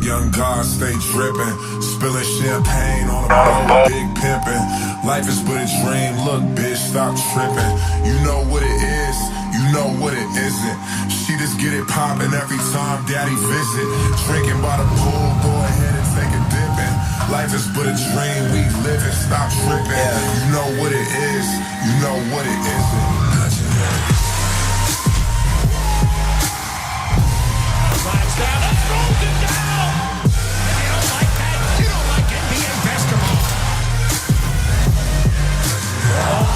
swag, young God, stay drippin'. Spilling champagne on a boat, big pimpin'. Life is but a dream, look bitch, stop trippin'. You know what it is, you know what it isn't. She just get it poppin' every time daddy visit. Drinking by the pool, go ahead and take a dippin'. Life is but a dream, we livin', stop trippin'. You know what it is, you know what it isn't. Slides down, and throws it down! If you don't like that, you don't like NBA basketball. Oh,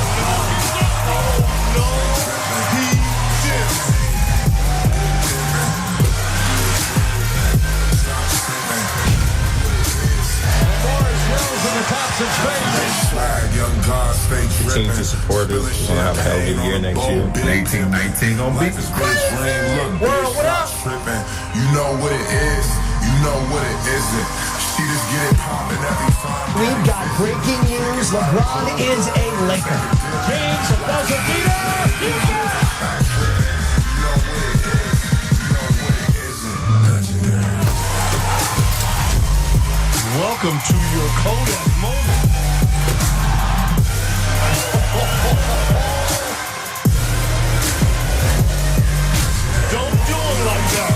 no, he did. Morris Rose in the Thompson's face. Continue to support us. We're gonna have a hell of a year next year. 18-19 gonna be World, what up? You know what it is, you know what it isn't. She just get it poppin' every time. We've got breaking news. LeBron is a Laker. James, a buzzer beater. You got it. Welcome to your Kodak moment. Don't do it like that.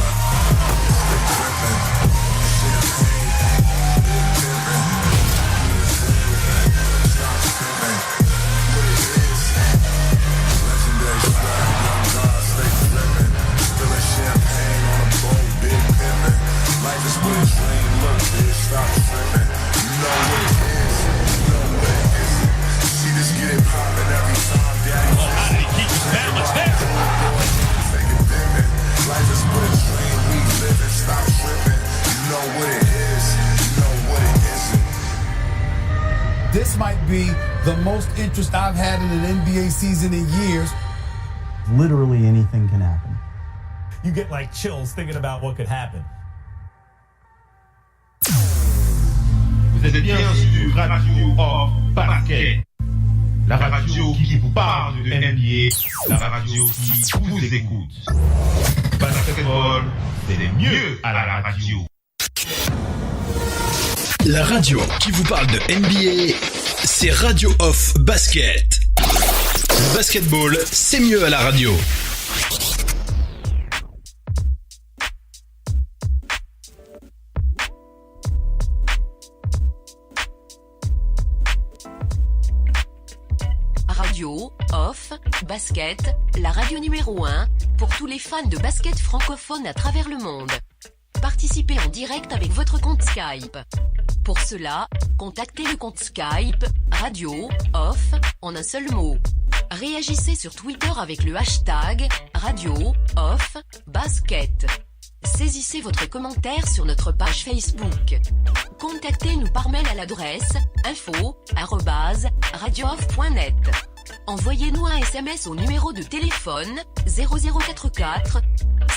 Life is but a dream, look bitch, stop trippin'. You know what it is, you know what it isn't. She just get it poppin' every time daddy. Oh, how did he keep his balance there? Take it dippin'. Life is but a dream, we livin', stop trippin'. You know what it is, you know what it isn't. This might be the most interest I've had in an NBA season in years. Literally anything can happen. You get like chills thinking about what could happen. Vous êtes bien sur Radio Off Basket, la radio qui vous parle de NBA, la radio qui vous écoute. Basketball, c'est le mieux à la radio. La radio qui vous parle de NBA, c'est Radio Off Basket. Le basketball, c'est mieux à la radio. Radio Off Basket, la radio numéro 1 pour tous les fans de basket francophone à travers le monde. Participez en direct avec votre compte Skype. Pour cela, contactez le compte Skype Radio Off en un seul mot. Réagissez sur Twitter avec le hashtag Radio Off Basket. Saisissez votre commentaire sur notre page Facebook. Contactez-nous par mail à l'adresse info@radiooff.net. Envoyez-nous un SMS au numéro de téléphone 0044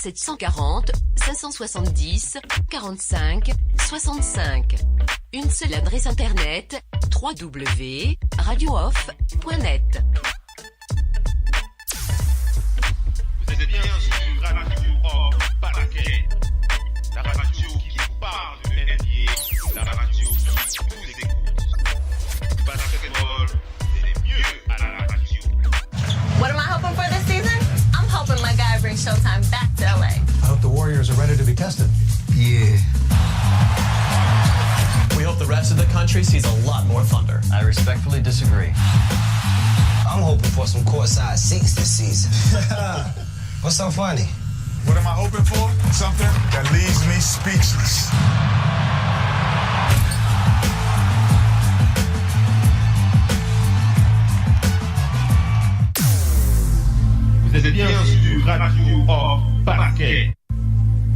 740 570 45 65. Une seule adresse internet www.radiooff.net. Vous êtes bien sur Radio Off Basket, la radio qui vous parle de NBA, la radio qui vous écoute. Basketball, c'est le mieux à la radio. What am I hoping for this season? I'm hoping my guy brings Showtime back to LA. I hope the Warriors are ready to be tested. Yeah. We hope the rest of the country sees a lot more thunder. I respectfully disagree. I'm hoping for some courtside seats this season. What's so funny? What am I hoping for? Something that leaves me speechless. Vous êtes bien sur Radio Off Basket,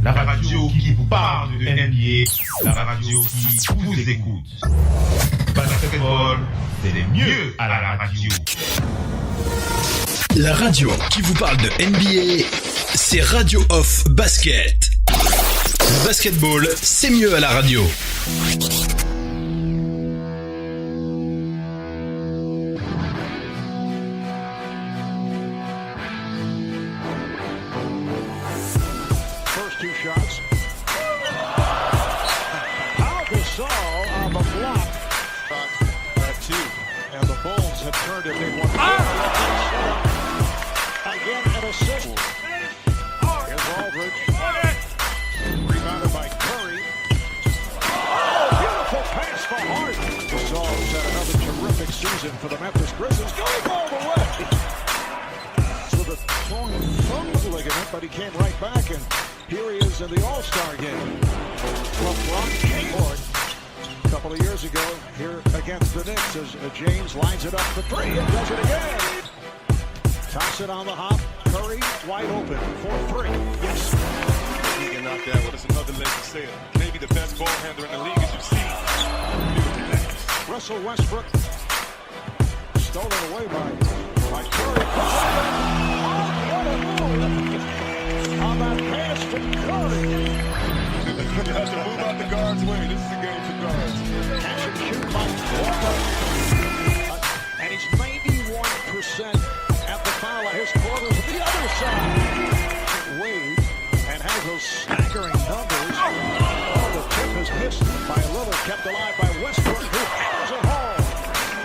la radio qui vous parle de NBA, la radio qui vous écoute. Basketball, c'est le mieux à la radio. La radio qui vous parle de NBA, c'est Radio Off Basket. Le basketball, c'est mieux à la radio. First two shots. have turned if they want. Again, an assist. Here's Aldridge. Rebounded by Curry. Oh, beautiful pass for Harden. Gasol's had another terrific season for the Memphis Grizzlies, going all the way. With a torn thumb ligament, but he came right back, and here he is in the All-Star game. LeBron came on a couple of years ago here against the Knicks as James lines it up for three and does it again. Toss it on the hop. Curry wide open for three. Yes. He can knock that. Well, it's another leg to say it. Maybe the best ball handler in the league as you've seen. Russell Westbrook stolen away by Curry. On that pass to Curry. You have to move out the guard's way. This is a game for guards. Catch and shoot by Walker. And he's 91% at the foul at his quarters to the other side. Wade and has those staggering numbers. Oh, the tip is missed by Lillard, kept alive by Westbrook, who hammers it home.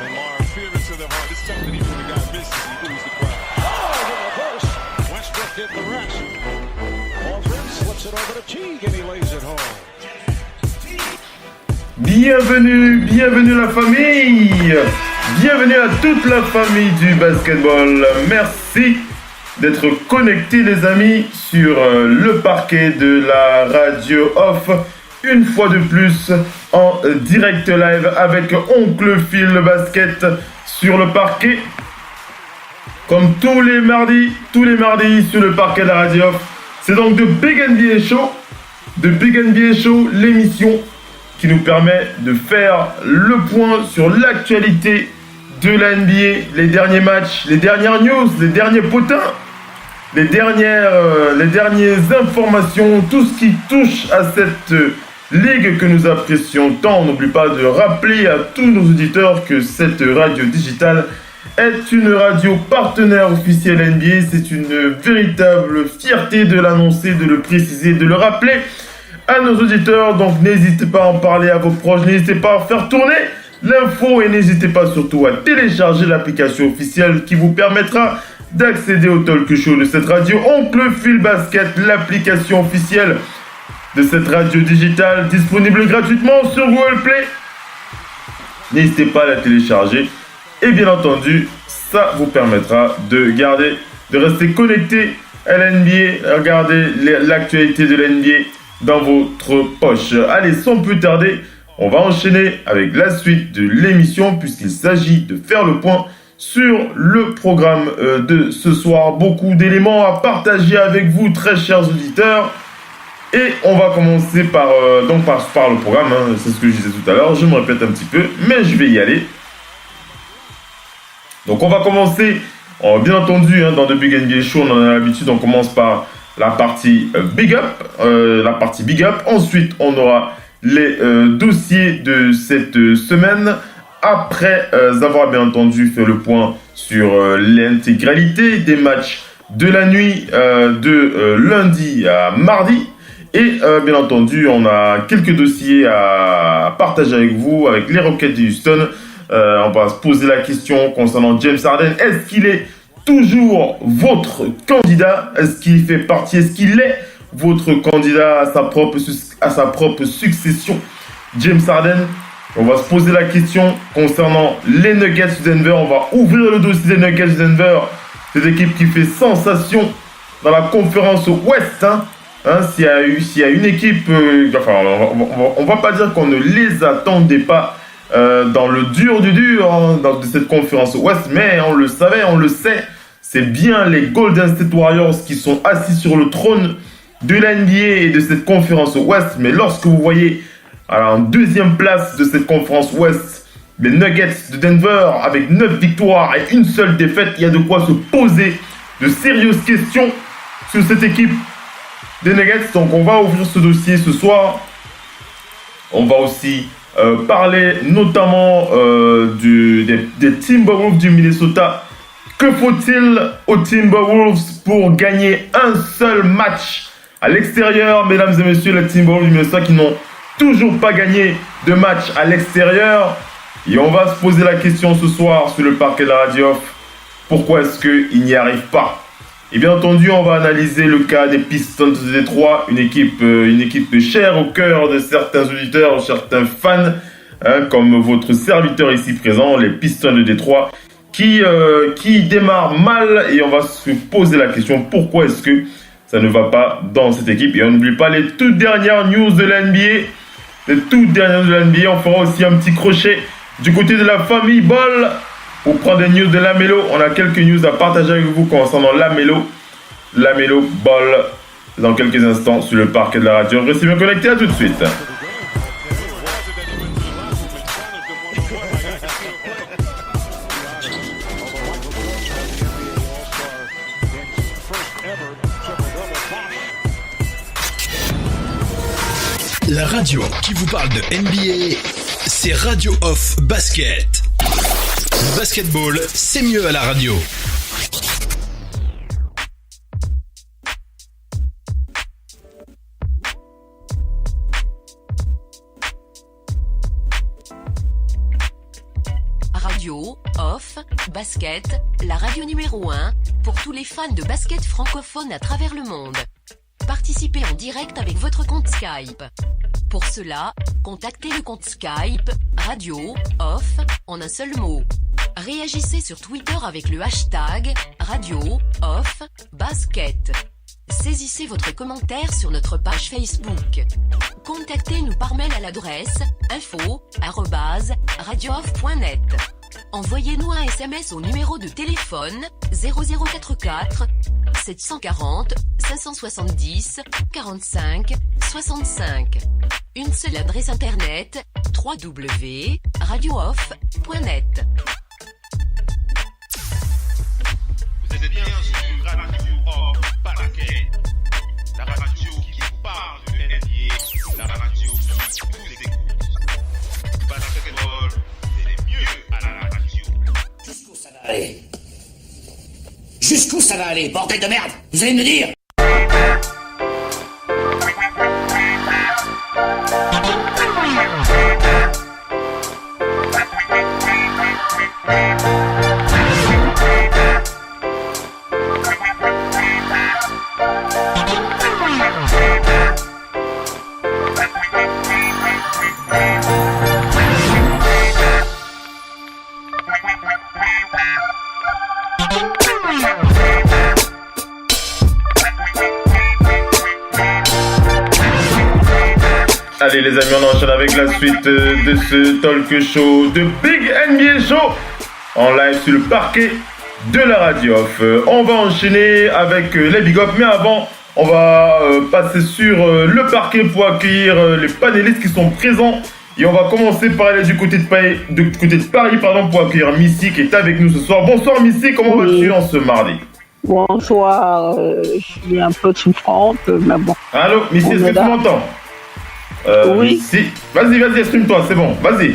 Lamar, fear into the heart. It's something even when the guy misses, he moves the crowd. Oh, the reverse. Westbrook did the rest. Aldridge slips it over to Teague and he lays it home. Bienvenue la famille. Bienvenue à toute la famille du basketball. Merci d'être connectés les amis sur le parquet de la radio off. Une fois de plus en direct live avec Oncle Phil le basket sur le parquet. Comme tous les mardis sur le parquet de la radio off. C'est donc de Big NBA Show. De Big NBA Show, l'émission qui nous permet de faire le point sur l'actualité de la NBA, les derniers matchs, les dernières news, les derniers potins, les dernières informations, tout ce qui touche à cette ligue que nous apprécions tant. On n'oublie pas de rappeler à tous nos auditeurs que cette radio digitale est une radio partenaire officielle NBA. C'est une véritable fierté de l'annoncer, de le préciser, de le rappeler à nos auditeurs. Donc n'hésitez pas à en parler à vos proches, n'hésitez pas à faire tourner l'info et n'hésitez pas surtout à télécharger l'application officielle qui vous permettra d'accéder au talk show de cette radio Oncle Phil Basket, l'application officielle de cette radio digitale disponible gratuitement sur Google Play. N'hésitez pas à la télécharger et bien entendu ça vous permettra de rester connecté à l'NBA, regarder l'actualité de l'NBA dans votre poche. Allez, sans plus tarder, on va enchaîner avec la suite de l'émission puisqu'il s'agit de faire le point sur le programme de ce soir. Beaucoup d'éléments à partager avec vous, très chers auditeurs. Et on va commencer par le programme, hein. C'est ce que je disais tout à l'heure, je me répète un petit peu, mais je vais y aller. Donc on va commencer, bien entendu, hein, dans The Big NBA Show, on en a l'habitude, on commence par la partie Big Up. Ensuite, on aura les dossiers de cette semaine. Après avoir bien entendu fait le point sur l'intégralité des matchs de la nuit de lundi à mardi. Et bien entendu, on a quelques dossiers à partager avec vous, avec les Rockets de Houston. On va se poser la question concernant James Harden. Est-ce qu'il est toujours votre candidat? Est-ce qu'il fait partie? Est-ce qu'il est votre candidat à sa propre succession? James Harden. On va se poser la question concernant les Nuggets de Denver. On va ouvrir le dossier des Nuggets de Denver. Cette équipe qui fait sensation dans la conférence Ouest. S'il y a une équipe... on va pas dire qu'on ne les attendait pas dans le dur du dur de cette conférence Ouest. Mais on le savait, on le sait. C'est bien les Golden State Warriors qui sont assis sur le trône de la NBA et de cette conférence Ouest. Mais lorsque vous voyez en deuxième place de cette conférence Ouest les Nuggets de Denver avec 9 victoires et une seule défaite, il y a de quoi se poser de sérieuses questions sur cette équipe des Nuggets. Donc on va ouvrir ce dossier ce soir. On va aussi parler notamment des Timberwolves du Minnesota. Que faut-il aux Timberwolves pour gagner un seul match à l'extérieur? Mesdames et messieurs, les Timberwolves du Minnesota qui n'ont toujours pas gagné de match à l'extérieur. Et on va se poser la question ce soir sur le parquet de la radio. Pourquoi est-ce qu'ils n'y arrivent pas? Et bien entendu, on va analyser le cas des Pistons de Détroit, une équipe chère au cœur de certains auditeurs, certains fans, comme votre serviteur ici présent, les Pistons de Détroit, qui démarrent mal. Et on va se poser la question, pourquoi est-ce que ça ne va pas dans cette équipe? Et on n'oublie pas les toutes dernières news de la NBA. On fera aussi un petit crochet du côté de la famille Ball pour prendre des news de Lamelo. On a quelques news à partager avec vous concernant Lamelo Ball dans quelques instants sur le parquet de la radio. Restez bien connectés, à tout de suite. La radio qui vous parle de NBA, c'est Radio Off Basket. Le basketball, c'est mieux à la radio. Radio Off Basket, la radio numéro 1 pour tous les fans de basket francophone à travers le monde. Participez en direct avec votre compte Skype. Pour cela, contactez le compte Skype Radio Off en un seul mot. Réagissez sur Twitter avec le hashtag Radio Off Basket. Saisissez votre commentaire sur notre page Facebook. Contactez-nous par mail à l'adresse info@radiooff.net. Envoyez-nous un SMS au numéro de téléphone 0044 740 570 45 65. Une seule adresse internet www.radiooff.net. Vous êtes bien sur Radio Off Basket, la radio qui vous parle de NBA, la radio qui vous écoute. Basketball, c'est le mieux à la radio. Jusqu'où ça va aller? Jusqu'où ça va aller, bordel de merde? Vous allez me dire? Allez les amis, on enchaîne avec la suite de ce talk show de Big NBA Show en live sur le parquet de la radio. On va enchaîner avec les Big Up, mais avant on va passer sur le parquet pour accueillir les panélistes qui sont présents. Et on va commencer par aller du côté de Paris, pour accueillir Missy qui est avec nous ce soir. Bonsoir Missy, comment vas-tu en ce mardi? Bonsoir, je suis un peu souffrante, mais bon. Allô Missy, est-ce que tu m'entends? Oui. Missy, vas-y, exprime-toi, c'est bon, vas-y.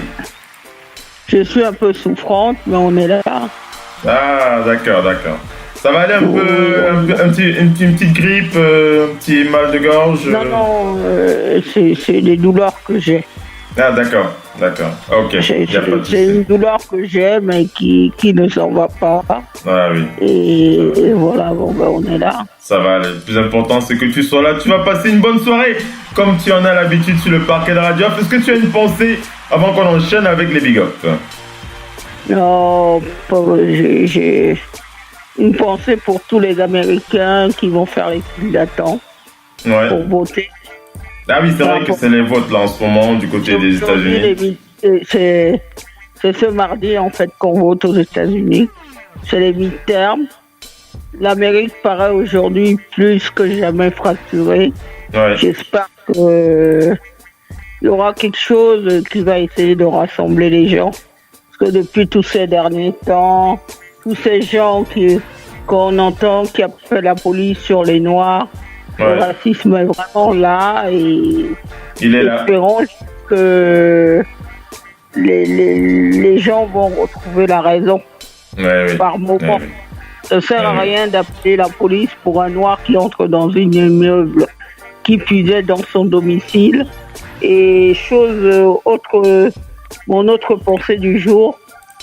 Je suis un peu souffrante, mais on est là. Ah, d'accord. Ça va aller un peu, une petite grippe, un petit mal de gorge? Non, c'est des douleurs que j'ai. Ah, d'accord. Ok. C'est une douleur que j'ai, mais qui ne s'en va pas. Ah oui. Et voilà, on est là. Ça va aller. Le plus important, c'est que tu sois là. Tu vas passer une bonne soirée, comme tu en as l'habitude sur le parquet de la radio. Est-ce que tu as une pensée avant qu'on enchaîne avec les Big Up? Non, j'ai une pensée pour tous les Américains qui vont faire les files d'attente pour voter. Ah oui, c'est vrai que c'est les votes là en ce moment du côté des États-Unis. C'est ce mardi en fait qu'on vote aux États-Unis. C'est les midterms. L'Amérique paraît aujourd'hui plus que jamais fracturée. Ouais. J'espère qu'il y aura quelque chose qui va essayer de rassembler les gens. Parce que depuis tous ces derniers temps, tous ces gens qu'on entend qui appellent la police sur les Noirs, le racisme est vraiment là et espérons que les gens vont retrouver la raison par moment. Ça ne sert à rien d'appeler la police pour un Noir qui entre dans un immeuble qui puisait dans son domicile. Et chose autre mon autre pensée du jour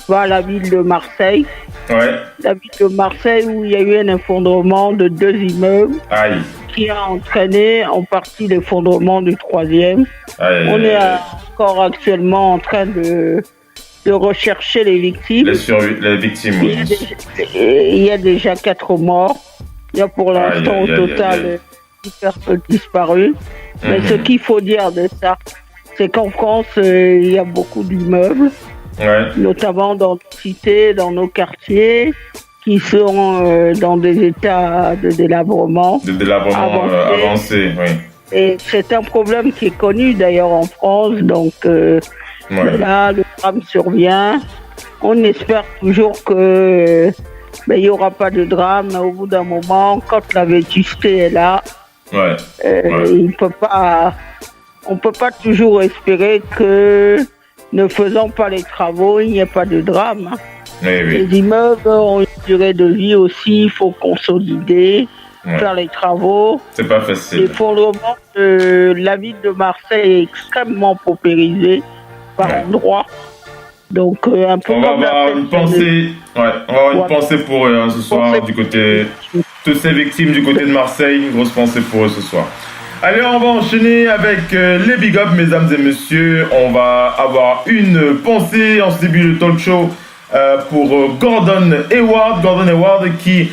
va à la ville de Marseille. Ouais. La ville de Marseille où il y a eu un effondrement de 2 immeubles. Aïe. Qui a entraîné en partie l'effondrement du 3e. Aïe, on est encore actuellement en train de rechercher les victimes. Les victimes, oui. Il y a déjà 4 morts. Il y a pour l'instant au total 10 personnes disparues. Mais ce qu'il faut dire de ça, c'est qu'en France, il y a beaucoup d'immeubles, notamment dans nos cités, dans nos quartiers, qui sont dans des états de délabrement. De délabrement avancé, oui. Et c'est un problème qui est connu d'ailleurs en France, donc là, le drame survient. On espère toujours que il n'y aura pas de drame, mais au bout d'un moment, quand la vétusté est là, on peut pas toujours espérer que, ne faisant pas les travaux, il n'y ait pas de drame. Les immeubles ont une durée de vie aussi, il faut consolider, faire les travaux. C'est pas facile. L'effondrement de la ville de Marseille est extrêmement paupérisée par endroits. Donc un peu. On va avoir une pensée, une pensée pour eux ce soir du côté toutes ces victimes du côté de Marseille, une grosse pensée pour eux ce soir. Allez, on va enchaîner avec les big up, mesdames et messieurs. On va avoir une pensée en ce début de talk show pour Gordon Hayward qui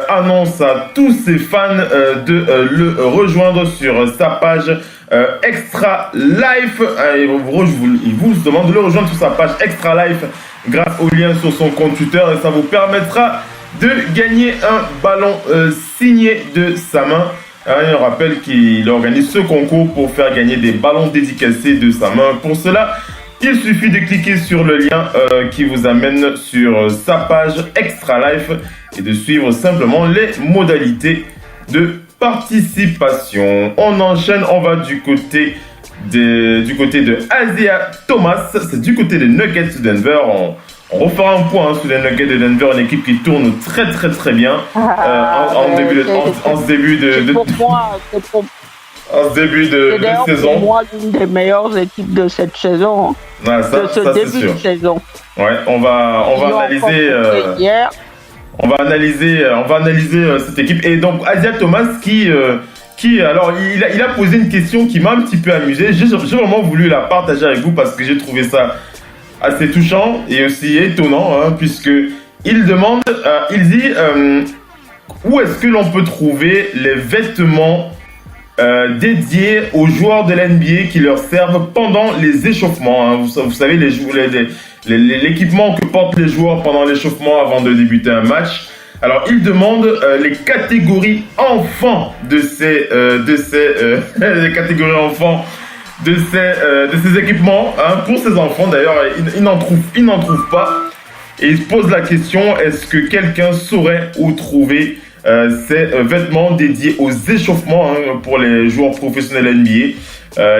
annonce à tous ses fans de le rejoindre sur sa page Extra Life. Il vous demande de le rejoindre sur sa page Extra Life grâce au lien sur son compte Twitter et ça vous permettra de gagner un ballon signé de sa main. Je rappelle qu'il organise ce concours pour faire gagner des ballons dédicacés de sa main. Pour cela, il suffit de cliquer sur le lien qui vous amène sur sa page Extra Life et de suivre simplement les modalités de participation. On enchaîne, on va du côté de Isaiah Thomas, c'est du côté des Nuggets de Denver. On refera un point sur les Nuggets de Denver, une équipe qui tourne très très très bien en ce début de saison. Pour moi, l'une des meilleures équipes de cette saison. De ce début de saison. Ouais, on va analyser cette équipe. Et donc, Isaiah Thomas alors, il a posé une question qui m'a un petit peu amusé. J'ai vraiment voulu la partager avec vous parce que j'ai trouvé ça assez touchant et aussi étonnant, puisque il demande, il dit, où est-ce que l'on peut trouver les vêtements dédiés aux joueurs de l'NBA qui leur servent pendant les échauffements. Vous savez, l'équipement que portent les joueurs pendant l'échauffement avant de débuter un match. Alors, il demande les catégories enfants de ces les catégories enfants de ces équipements pour ces enfants. D'ailleurs, il n'en trouve pas. Et il se pose la question, est-ce que quelqu'un saurait où trouver ces vêtements dédiés aux échauffements pour les joueurs professionnels NBA.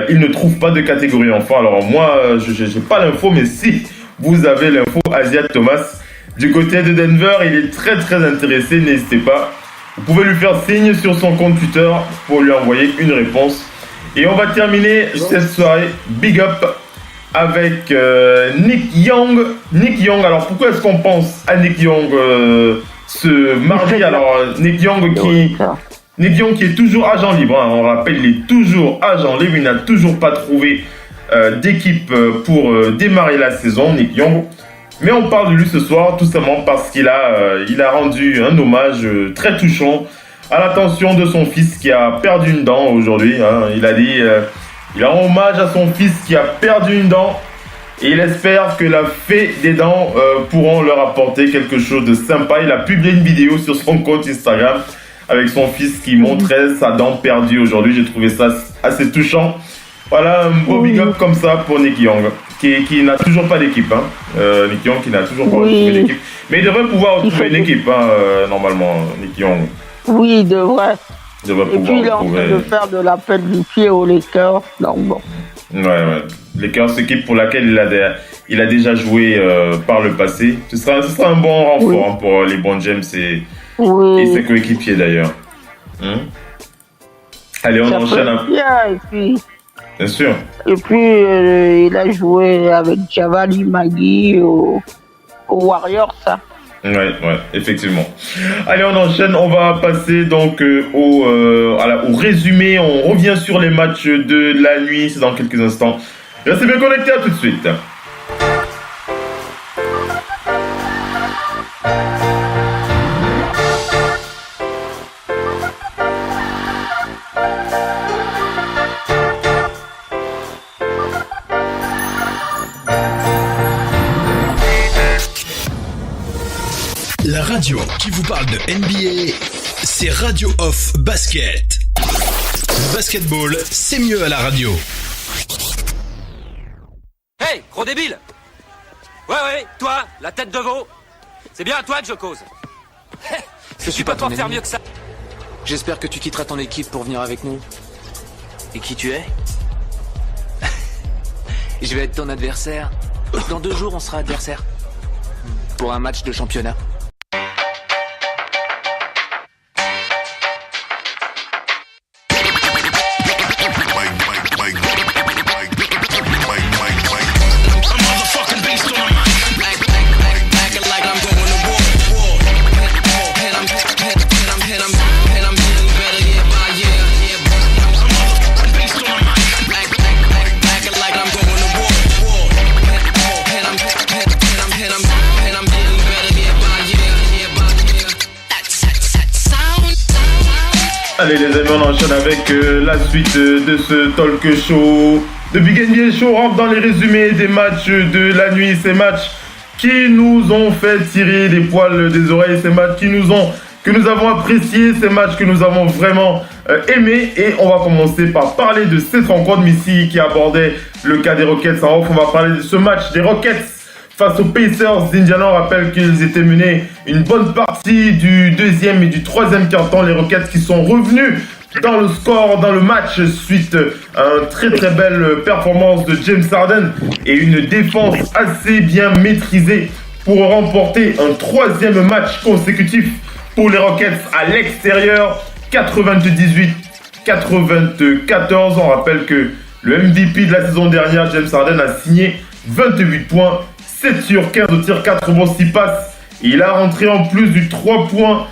Il ne trouve pas de catégorie enfant. Alors moi, je n'ai pas l'info, mais si vous avez l'info, Isaiah Thomas, du côté de Denver, il est très très intéressé, n'hésitez pas. Vous pouvez lui faire signe sur son compte Twitter pour lui envoyer une réponse. Et on va terminer cette soirée Big Up avec Nick Young. Nick Young, alors pourquoi est-ce qu'on pense à Nick Young ce mardi? Alors Nick Young qui est toujours agent libre, on rappelle, il est toujours agent libre, il n'a toujours pas trouvé d'équipe pour démarrer la saison, Nick Young. Mais on parle de lui ce soir tout simplement parce qu'il a rendu un hommage très touchant à l'attention de son fils qui a perdu une dent aujourd'hui. Il a dit, il rend hommage à son fils qui a perdu une dent et il espère que la fée des dents pourront leur apporter quelque chose de sympa. Il a publié une vidéo sur son compte Instagram avec son fils qui montrait sa dent perdue aujourd'hui. J'ai trouvé ça assez touchant. Voilà, un beau big up comme ça pour Nick Young, qui n'a toujours pas d'équipe. Nick Young qui n'a toujours pas trouvé d'équipe. Mais il devrait pouvoir trouver une équipe, normalement, Nick Young. Oui, il devrait. Il devrait pouvoir puis il est en train de faire de l'appel du pied aux Lakers. Donc bon. Ouais. Lakers, équipe pour laquelle il a déjà joué par le passé. Ce sera un bon renfort pour les LeBron James et ses coéquipiers d'ailleurs. Allez, on enchaîne un peu. Bien sûr. Et puis, il a joué avec Javali Magui au Warriors, ça. Ouais, effectivement. Allez, on enchaîne. On va passer donc au résumé. On revient sur les matchs de la nuit. C'est dans quelques instants. Restez bien connectés, à tout de suite. La radio qui vous parle de NBA, c'est Radio Off Basket. Le basketball, c'est mieux à la radio. Hey, gros débile! Ouais, toi, la tête de veau. C'est bien à toi que je cause. Je suis pas ton faire ennemi. mieux que ça. J'espère que tu quitteras ton équipe pour venir avec nous. Et qui tu es? Je vais être ton adversaire. Dans 2 jours, on sera adversaire. Pour un match de championnat. Allez les amis, on enchaîne avec la suite de ce talk show. The Big NBA Show rentre dans les résumés des matchs de la nuit. Ces matchs qui nous ont fait tirer des poils des oreilles. Ces matchs que nous avons appréciés. Ces matchs que nous avons vraiment aimés. Et on va commencer par parler de cette rencontre. Missy qui abordait le cas des Rockets en off. On va parler de ce match des Rockets face aux Pacers d'Indiana. On rappelle qu'ils étaient menés une bonne partie du deuxième et du troisième quart-temps. Les Rockets qui sont revenus dans le score, dans le match, suite à une très très belle performance de James Harden et une défense assez bien maîtrisée pour remporter un 3e match consécutif pour les Rockets à l'extérieur. 98-94. On rappelle que le MVP de la saison dernière, James Harden, a signé 28 points. 7 sur 15 au tir, 4 bons, 6 passes. Il a rentré en plus du 3 points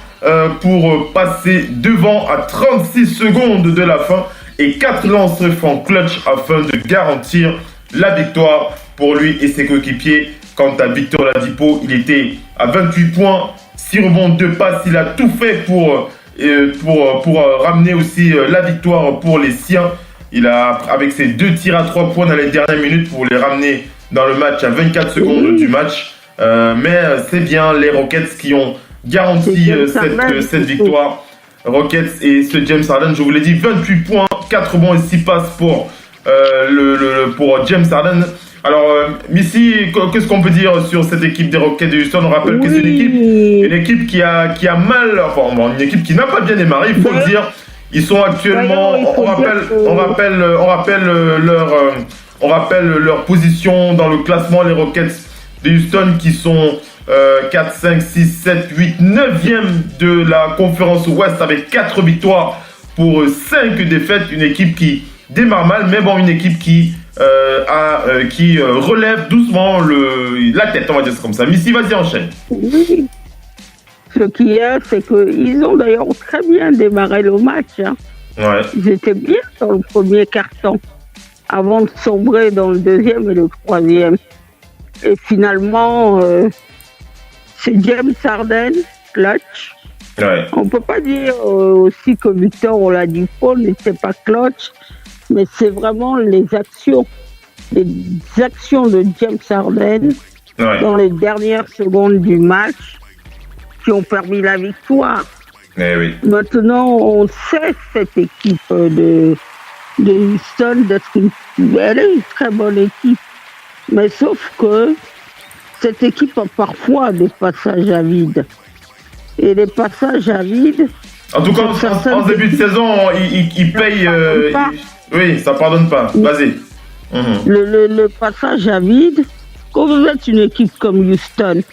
pour passer devant à 36 secondes de la fin. Et 4 lancers francs clutch afin de garantir la victoire pour lui et ses coéquipiers. Quant à Victor Oladipo, il était à 28 points, 6 rebonds, 2 passes. Il a tout fait pour ramener aussi la victoire pour les siens. Il a, avec ses 2 tirs à 3 points dans les dernières minutes pour les ramener dans le match à 24 secondes du match. Mais c'est bien les Rockets qui ont garanti cette victoire. Rockets et ce James Harden, je vous l'ai dit, 28 points, 4 rebonds et 6 passes pour James Harden. Alors, Missy, qu'est-ce qu'on peut dire sur cette équipe des Rockets de Houston? On rappelle que c'est une équipe qui a mal, enfin une équipe qui n'a pas bien démarré, il faut le dire. Ils sont actuellement, on rappelle leur position dans le classement, les Rockets de Houston qui sont 4, 5, 6, 7, 8, 9e de la conférence Ouest avec 4 victoires pour 5 défaites. Une équipe qui démarre mal, mais bon, une équipe qui relève doucement la tête, on va dire ça comme ça. Missy, vas-y, enchaîne. Oui. Ce qu'il y a, c'est qu'ils ont d'ailleurs très bien démarré le match. Hein. Ouais. Ils étaient bien sur le premier quart-temps, avant de sombrer dans le deuxième et le troisième. Et finalement, c'est James Harden, clutch. Ouais. On ne peut pas dire aussi que Victor Oladipo n'était pas clutch, mais c'est vraiment les actions de James Harden dans les dernières secondes du match qui ont permis la victoire. Oui. Maintenant, on sait cette équipe de Houston elle est une très bonne équipe. Mais sauf que cette équipe a parfois des passages à vide. Et les passages à vide... En tout cas, en début de saison, ils payent... oui, ça pardonne pas. Vas-y. Le passage à vide, quand vous êtes une équipe comme Houston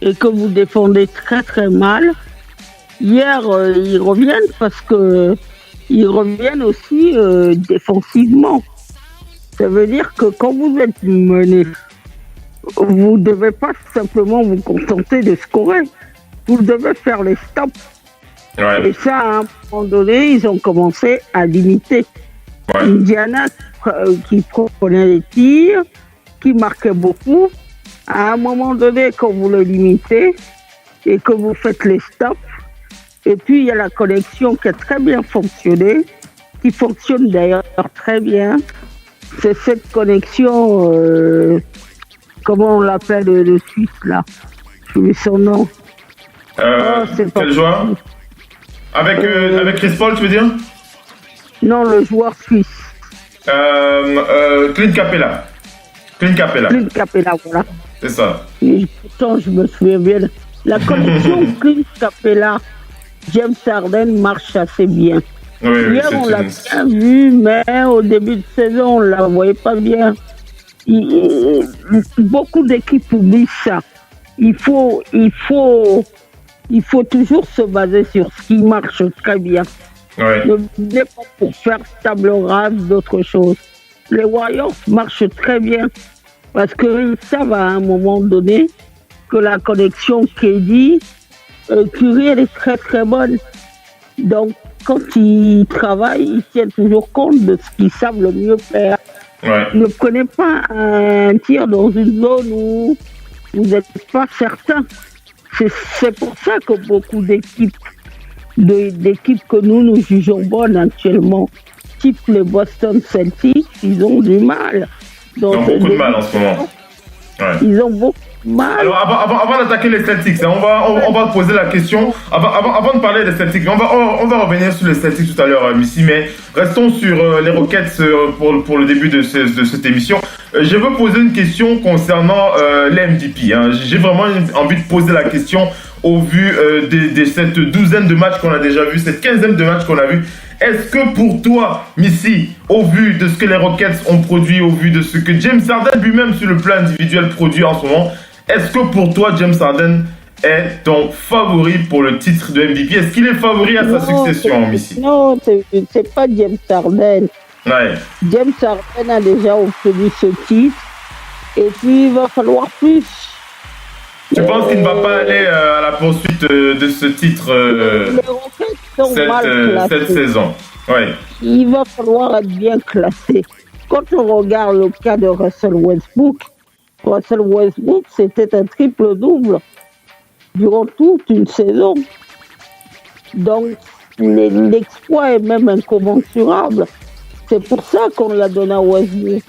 et que vous défendez très très mal, hier, ils reviennent parce que ils reviennent aussi défensivement. Ça veut dire que quand vous êtes mené, vous ne devez pas simplement vous contenter de scorer. Vous devez faire les stops. Ouais. Et ça, à un moment donné, ils ont commencé à limiter. Ouais. Indiana qui prenait les tirs, qui marquait beaucoup. À un moment donné, quand vous le limitez et que vous faites les stops, et puis il y a la connexion qui a très bien fonctionné, qui fonctionne d'ailleurs très bien. C'est cette connexion, comment on l'appelle le Suisse là? Je mets son nom. Quel joueur? Avec Chris Paul, tu veux dire? Non, le joueur suisse. Clint Capella. Clint Capella, voilà. C'est ça. Et pourtant, je me souviens bien. La connexion Clint Capella, James Harden marche assez bien. Oui, hier, on l'a bien vu, mais au début de saison, on ne la voyait pas bien. Beaucoup d'équipes oublient ça. Il faut toujours se baser sur ce qui marche très bien. Ouais. Ne venez pas pour faire table rase d'autres choses. Les Warriors marchent très bien parce qu'ils savent à un moment donné que la connexion KD, Curry, elle est très très bonne. Donc, quand ils travaillent, ils tiennent toujours compte de ce qu'ils savent le mieux faire. Ouais. Ne prenez pas un tir dans une zone où vous n'êtes pas certain. C'est pour ça que beaucoup d'équipes que nous jugeons bonnes actuellement, type les Boston Celtics, ils ont du mal. Ils ont beaucoup de mal en ce moment. Ouais. Ils ont beaucoup de mal. Alors avant d'attaquer les Celtics, on va poser la question. Avant de parler des Celtics, on va revenir sur les Celtics tout à l'heure, Missy, mais restons sur les Rockets pour le début de cette émission. Je veux poser une question concernant l'MVP. Hein. J'ai vraiment envie de poser la question au vu de cette douzaine de matchs qu'on a déjà vu, cette quinzaine de matchs qu'on a vu. Est-ce que pour toi, Missy, au vu de ce que les Rockets ont produit, au vu de ce que James Harden lui-même sur le plan individuel produit en ce moment, est-ce que pour toi, James Harden est ton favori pour le titre de MVP? Est-ce qu'il est favori à sa succession, Missy? Non, c'est pas James Harden. Ouais. James Harden a déjà obtenu ce titre et puis il va falloir plus. Tu penses qu'il ne va pas aller à la poursuite de ce titre cette saison? Ouais. Il va falloir être bien classé. Quand on regarde le cas de Russell Westbrook, c'était un triple-double durant toute une saison. Donc, l'exploit est même incommensurable. C'est pour ça qu'on l'a donné à Westbrook.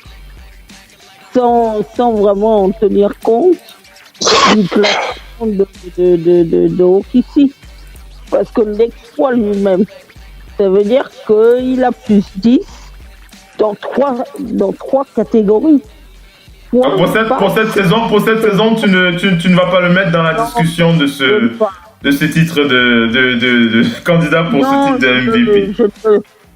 Sans vraiment en tenir compte du classement de OKC. Parce que l'exploit lui-même, ça veut dire qu'il a plus 10 dans trois catégories. Pour cette saison, tu ne vas pas le mettre dans la discussion de ce titre de candidat pour ce titre de MVP.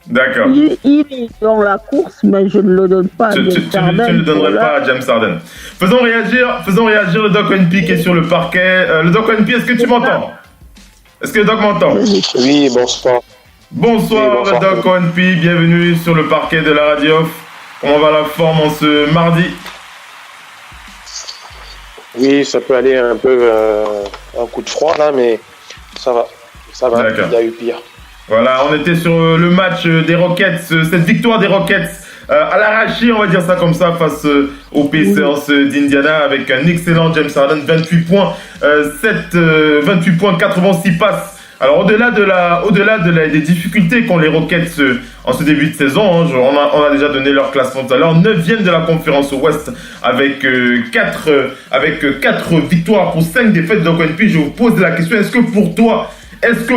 D'accord. Il est dans la course, mais je ne le donne pas à James Harden. Tu ne le donnerais pas à James Harden. Faisons réagir le Doc ONP qui est sur le parquet. Le Doc ONP, est-ce que tu m'entends? Est-ce que le Doc m'entend? Oui, bonsoir. Bonsoir, le Doc ONP, bienvenue sur le parquet de la radio. Comment va la forme en ce mardi? Oui, ça peut aller un peu un coup de froid là, mais ça va. D'accord. Il y a eu pire. Voilà, on était sur le match des Rockets, cette victoire des Rockets à l'arraché, on va dire ça comme ça, face aux Pacers d'Indiana avec un excellent James Harden, 28 points, 86 passes. Alors au-delà des difficultés qu'ont les Rockets en ce début de saison, hein, on a déjà donné leur classement tout à l'heure, 9e de la conférence Ouest avec 4 victoires pour 5 défaites. Donc je vous pose la question, est-ce que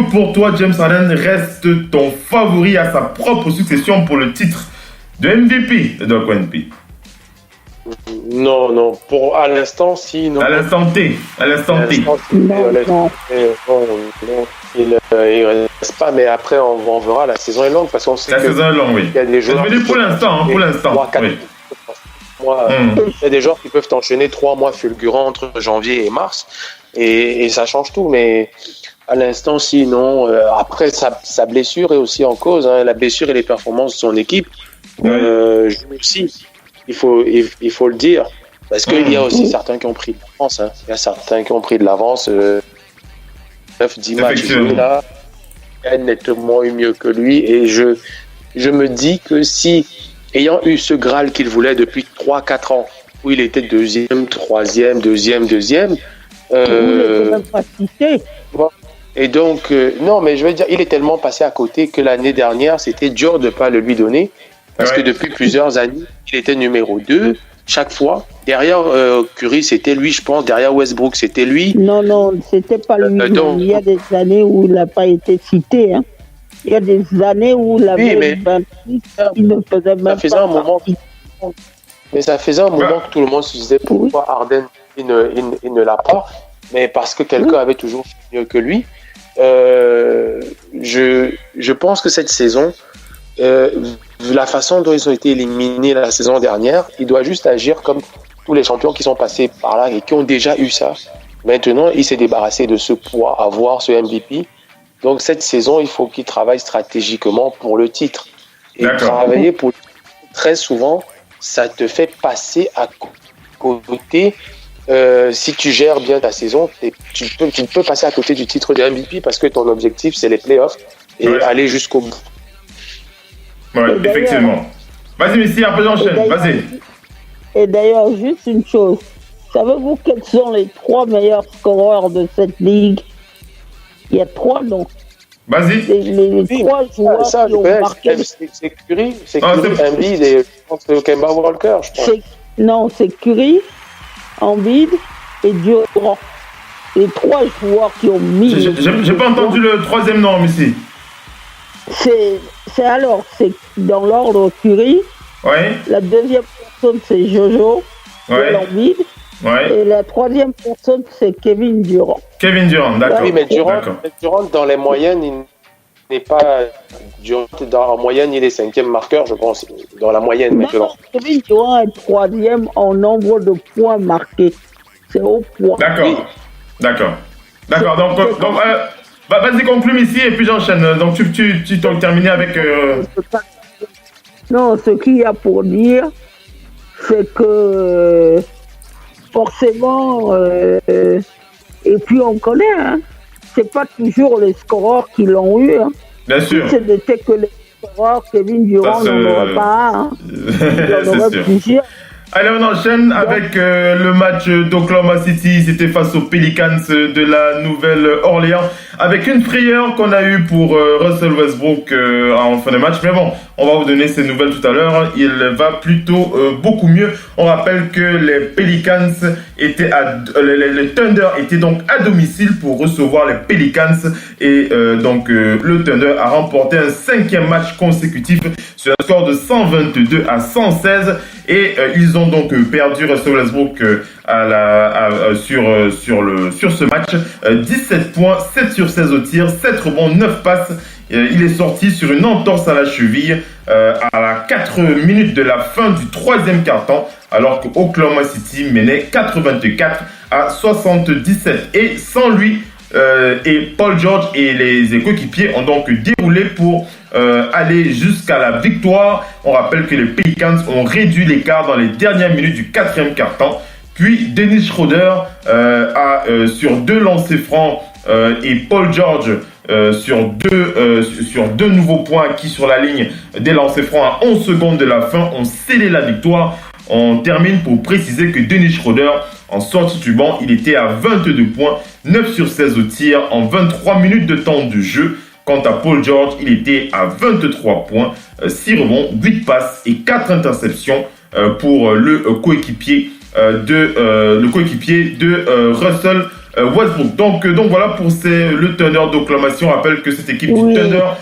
pour toi James Harden reste ton favori à sa propre succession pour le titre de MVP de Doc ONP? Non, à l'instant, si. Non. À l'instant T. Non. Il reste pas, mais après, on verra. La saison est longue parce qu'on sait la saison est longue, oui. Il y a des joueurs. Pour l'instant. Oui. Il y a des joueurs qui peuvent enchaîner 3 mois fulgurants entre janvier et mars, et ça change tout, mais. À l'instant, sinon, après sa blessure est aussi en cause, hein, la blessure et les performances de son équipe jouent aussi. il faut le dire. Parce qu'il y a aussi certains qui ont pris de l'avance. Hein. Il y a certains qui ont pris de l'avance. 9-10 matchs joués là. Il a nettement eu mieux que lui. Et je me dis que si, ayant eu ce Graal qu'il voulait depuis 3-4 ans, où il était deuxième, troisième, deuxième. Et donc, non, mais je veux dire, il est tellement passé à côté que l'année dernière, c'était dur de ne pas le lui donner. Parce que depuis plusieurs années, il était numéro 2 chaque fois. Derrière Curry, c'était lui, je pense. Derrière Westbrook, c'était lui. Non, c'était pas lui. Il y a des années où il n'a pas été cité. Hein. Il y a des années où il avait 26, il ne faisait même pas. Mais ça faisait un moment que tout le monde se disait pourquoi Harden, il ne l'a pas. Mais parce que quelqu'un avait toujours fait mieux que lui. Je pense que cette saison, vu la façon dont ils ont été éliminés la saison dernière, il doit juste agir comme tous les champions qui sont passés par là et qui ont déjà eu ça. Maintenant, il s'est débarrassé de ce poids, avoir ce MVP. Donc cette saison, il faut qu'il travaille stratégiquement pour le titre. Et travailler pour très souvent, ça te fait passer à côté. Si tu gères bien ta saison, tu peux passer à côté du titre de MVP parce que ton objectif, c'est les playoffs et aller jusqu'au bout. Ouais, effectivement. Vas-y, Messi, un peu d'enchaîne, vas-y. Et d'ailleurs, juste une chose. Savez-vous quels sont les 3 meilleurs scoreurs de cette ligue? Il y a 3 noms. Vas-y. Les 3 joueurs qui ont marqué. C'est Curry, Embiid et Kemba Walker, je pense. Non, c'est Curry, Embiid et Durant. Les 3 joueurs qui ont mis... J'ai pas entendu le 3e nom, Messi. C'est dans l'ordre Curry. Ouais. La 2e personne, c'est Jojo. Ouais. Embiid. Ouais. Et la 3e personne, c'est Kevin Durant. Kevin Durant, d'accord. Oui, mais Durant, dans les moyennes, il n'est pas... Durant, en moyenne, il est 5e marqueur, je pense, dans la moyenne maintenant. Kevin Durant est 3e en nombre de points marqués. C'est au point. D'accord. Donc vas-y, conclue ici et puis j'enchaîne. Donc tu t'as terminé avec... Non, ce qu'il y a pour dire, c'est que forcément, et puis on connaît, hein, c'est pas toujours les scoreurs qui l'ont eu. Hein. Bien sûr. Si c'était que les scoreurs, Kevin Durant n'en aurait pas un. Hein. Il en aurait plusieurs. Allez, on enchaîne avec le match d'Oklahoma City. C'était face aux Pelicans de la Nouvelle-Orléans. Avec une frayeur qu'on a eue pour Russell Westbrook en fin de match. Mais bon, on va vous donner ces nouvelles tout à l'heure. Il va plutôt beaucoup mieux. On rappelle que les Pelicans étaient les Thunder étaient donc à domicile pour recevoir les Pelicans. Et donc le Thunder a remporté un 5e match consécutif sur un score de 122-116. Et ils ont donc perdu Russell Westbrook sur ce match. 17 points, 7 sur 16 au tir, 7 rebonds, 9 passes. Il est sorti sur une entorse à la cheville à la 4 minutes de la fin du 3e quart-temps, alors que Oklahoma City menait 84-77. Et sans lui, et Paul George et les coéquipiers ont donc déroulé pour aller jusqu'à la victoire. On rappelle que les Pelicans ont réduit l'écart dans les dernières minutes du 4e quart-temps. Puis Dennis Schroeder sur 2 lancers francs et Paul George sur deux nouveaux points qui sur la ligne des lancers francs à 11 secondes de la fin ont scellé la victoire. On termine pour préciser que Dennis Schroeder, en sortie du banc, il était à 22 points, 9 sur 16 au tir en 23 minutes de temps de jeu. Quant à Paul George, il était à 23 points, 6 rebonds, 8 passes et 4 interceptions pour le coéquipier de Russell Westbrook. Donc voilà pour le Thunder d'Oklahoma. On rappelle que cette équipe du Thunder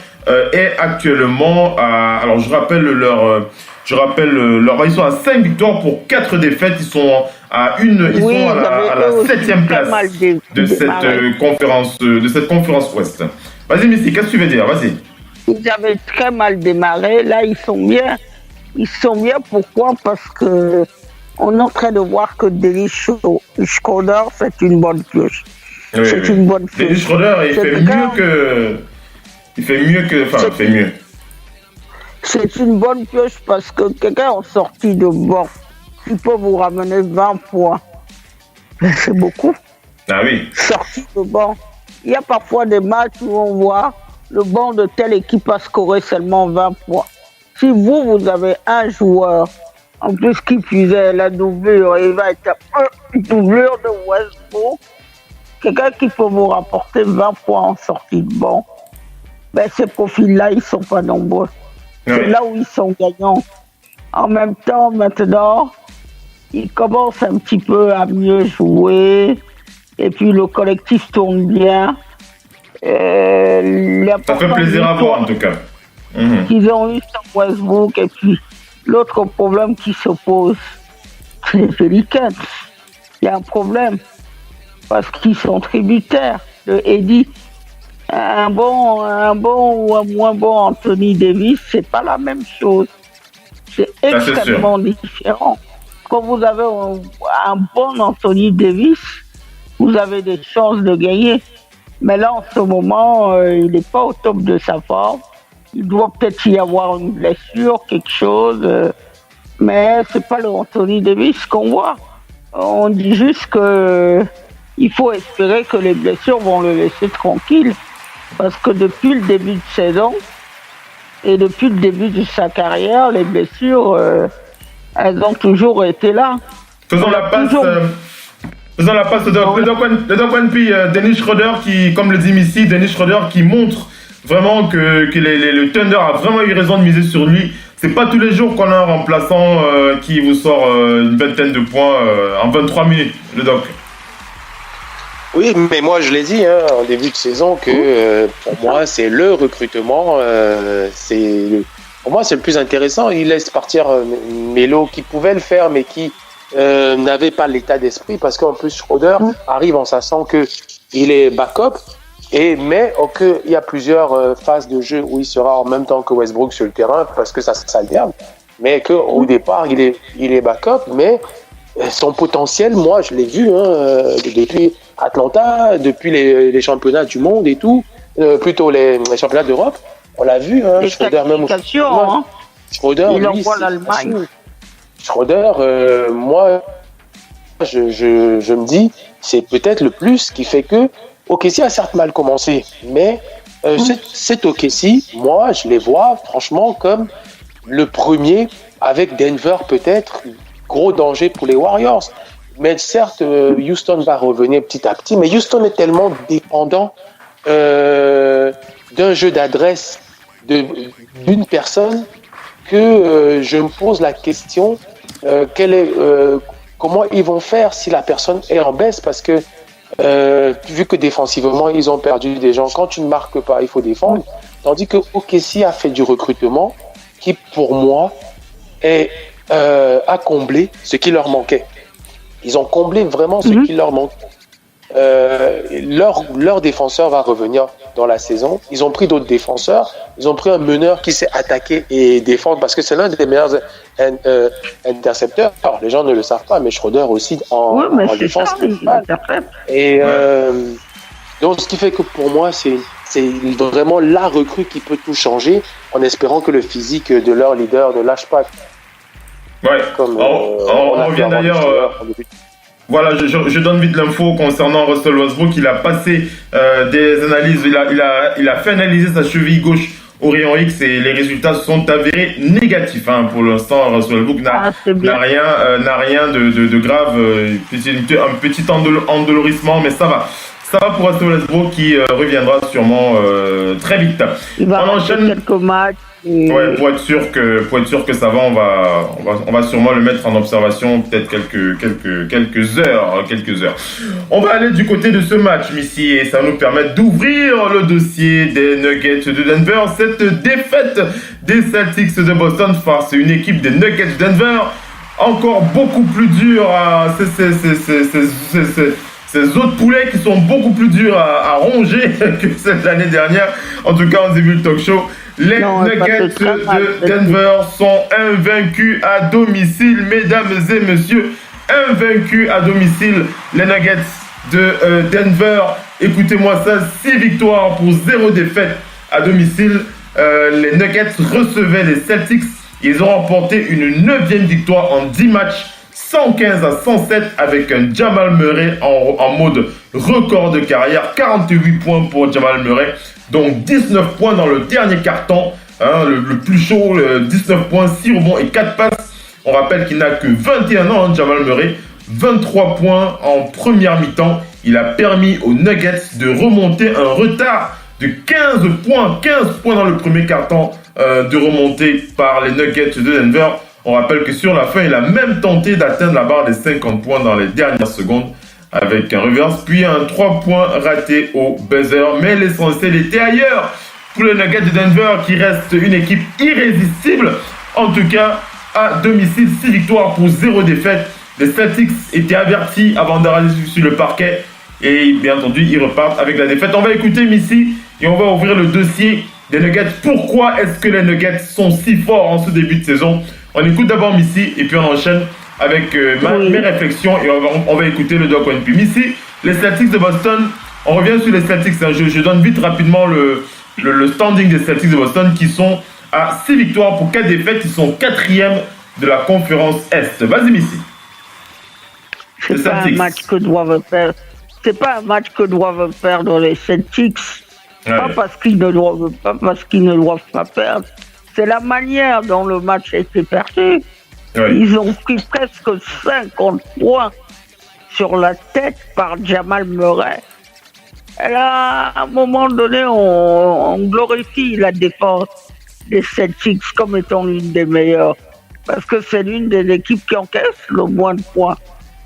est actuellement à... Alors je rappelle leur... Ils sont à 5 victoires pour 4 défaites. Ils sont à la 7e place de cette conférence Ouest. Vas-y, Missy, qu'est-ce que tu veux dire? Vas-y. Ils avaient très mal démarré. Là, ils sont bien. Pourquoi? Parce que on est en train de voir que Dennis Schroeder, c'est une bonne pioche. Oui, c'est une bonne pioche. Dennis Schroeder, il fait mieux. C'est une bonne pioche parce que quelqu'un en sortie de banc, il peut vous ramener 20 points. Mais c'est beaucoup. Ah oui. Sortie de banc. Il y a parfois des matchs où on voit le banc de telle équipe a scoré seulement 20 points. Si vous avez un joueur, en plus qui puisait la doublure, il va être une doublure de Westbrook, quelqu'un qui peut vous rapporter 20 points en sortie de banc, ben ces profils-là, ils ne sont pas nombreux. Oui. C'est là où ils sont gagnants. En même temps, maintenant, ils commencent un petit peu à mieux jouer, et puis le collectif tourne bien. Ça fait plaisir à voir en tout cas. Qu'ils ont eu sur Westbrook, et puis l'autre problème qui se pose, c'est les Pelicans. Il y a un problème, parce qu'ils sont tributaires de Eddie. Un bon ou un moins bon Anthony Davis, c'est pas la même chose. C'est extrêmement différent. Quand vous avez un bon Anthony Davis, vous avez des chances de gagner. Mais là, en ce moment, il n'est pas au top de sa forme. Il doit peut-être y avoir une blessure, quelque chose. Mais c'est pas le Anthony Davis qu'on voit. On dit juste que il faut espérer que les blessures vont le laisser tranquille. Parce que depuis le début de saison et depuis le début de sa carrière, les blessures, elles ont toujours été là. Faisons la passe de Doc puis Dennis Schroeder qui, comme le dit Missy, Dennis Schroeder qui montre vraiment que le Thunder a vraiment eu raison de miser sur lui. C'est pas tous les jours qu'on a un remplaçant qui vous sort une vingtaine de points en 23 minutes, le Doc. Oui, mais moi je l'ai dit en début de saison que pour moi c'est le recrutement, pour moi c'est le plus intéressant. Il laisse partir Melo qui pouvait le faire mais qui n'avait pas l'état d'esprit parce qu'en plus Schroeder arrive en sachant que il est backup mais il y a plusieurs phases de jeu où il sera en même temps que Westbrook sur le terrain parce que ça s'alterne, mais qu'au départ il est backup, mais son potentiel, moi je l'ai vu depuis Atlanta, depuis les championnats du monde et tout, plutôt les championnats d'Europe, on l'a vu, Schroeder même. Schroeder, il envoie l'Allemagne. Schroeder, moi, je me dis, c'est peut-être le plus qui fait que OKC a certes mal commencé, mais cet OKC, moi, je les vois franchement comme le premier avec Denver peut-être. Gros danger pour les Warriors. Mais certes, Houston va revenir petit à petit, mais Houston est tellement dépendant d'un jeu d'adresse d'une personne que je me pose la question comment ils vont faire si la personne est en baisse, parce que vu que défensivement, ils ont perdu des gens. Quand tu ne marques pas, il faut défendre. Tandis que OKC a fait du recrutement qui, pour moi, a comblé ce qui leur manquait. Ils ont comblé vraiment ce qui leur manquait. Leur défenseur va revenir dans la saison. Ils ont pris d'autres défenseurs. Ils ont pris un meneur qui sait attaquer et défendre parce que c'est l'un des meilleurs intercepteurs. Alors, les gens ne le savent pas, mais Schroeder aussi en défense. Et donc, ce qui fait que pour moi, c'est vraiment la recrue qui peut tout changer en espérant que le physique de leur leader ne lâche pas. Ouais, on revient d'ailleurs. Voilà, je donne vite l'info concernant Russell Westbrook. Il a passé des analyses, il a fait analyser sa cheville gauche au rayon X et les résultats se sont avérés négatifs. Pour l'instant, Russell Westbrook n'a rien de grave. C'est un petit endolorissement, mais ça va. Ça va pour Russell Westbrook qui reviendra sûrement très vite. Il va enchaîner quelques matchs. Ouais, pour être sûr que ça va, on va sûrement le mettre en observation peut-être quelques heures. On va aller du côté de ce match, Missy, et ça va nous permettre d'ouvrir le dossier des Nuggets de Denver. Cette défaite des Celtics de Boston face à une équipe des Nuggets de Denver encore beaucoup plus dure à ces autres poulets qui sont beaucoup plus durs à ronger que celle de l'année dernière. En tout cas, on a vu le talk show. Les Nuggets de Denver sont invaincus à domicile, mesdames et messieurs. Invaincus à domicile, les Nuggets de Denver. Écoutez-moi ça, 6 victoires pour 0 défaite à domicile. les Nuggets recevaient les Celtics. Ils ont remporté une 9e victoire en 10 matchs, 115-107 avec un Jamal Murray en mode record de carrière. 48 points pour Jamal Murray, donc 19 points dans le dernier quart-temps, hein, le plus chaud, 19 points, 6 rebonds et 4 passes. On rappelle qu'il n'a que 21 ans, hein, Jamal Murray, 23 points en première mi-temps. Il a permis aux Nuggets de remonter un retard de 15 points dans le premier quart-temps de remonter par les Nuggets de Denver. On rappelle que sur la fin, il a même tenté d'atteindre la barre des 50 points dans les dernières secondes avec un reverse, puis un 3 points raté au buzzer. Mais l'essentiel était ailleurs pour les Nuggets de Denver qui reste une équipe irrésistible. En tout cas, à domicile, 6 victoires pour 0 défaite. Les Celtics étaient avertis avant d'arriver sur le parquet. Et bien entendu, ils repartent avec la défaite. On va écouter Missy et on va ouvrir le dossier des Nuggets. Pourquoi est-ce que les Nuggets sont si forts en ce début de saison? On écoute d'abord Missy et puis on enchaîne avec mes réflexions et on va écouter le Doc One. Puis Missy, les Celtics de Boston, on revient sur les Celtics. Hein. Je donne vite rapidement le standing des Celtics de Boston qui sont à 6 victoires pour 4 défaites. Ils sont 4e de la conférence Est. Vas-y Missy. C'est pas un match que doivent faire. C'est pas un match que doivent perdre les Celtics. Ouais. Pas parce qu'ils ne doivent pas perdre. C'est la manière dont le match a été perdu. Ouais. Ils ont pris presque 50 points sur la tête par Jamal Murray. Et là, à un moment donné, on glorifie la défense des Celtics comme étant l'une des meilleures. Parce que c'est l'une des équipes qui encaisse le moins de points.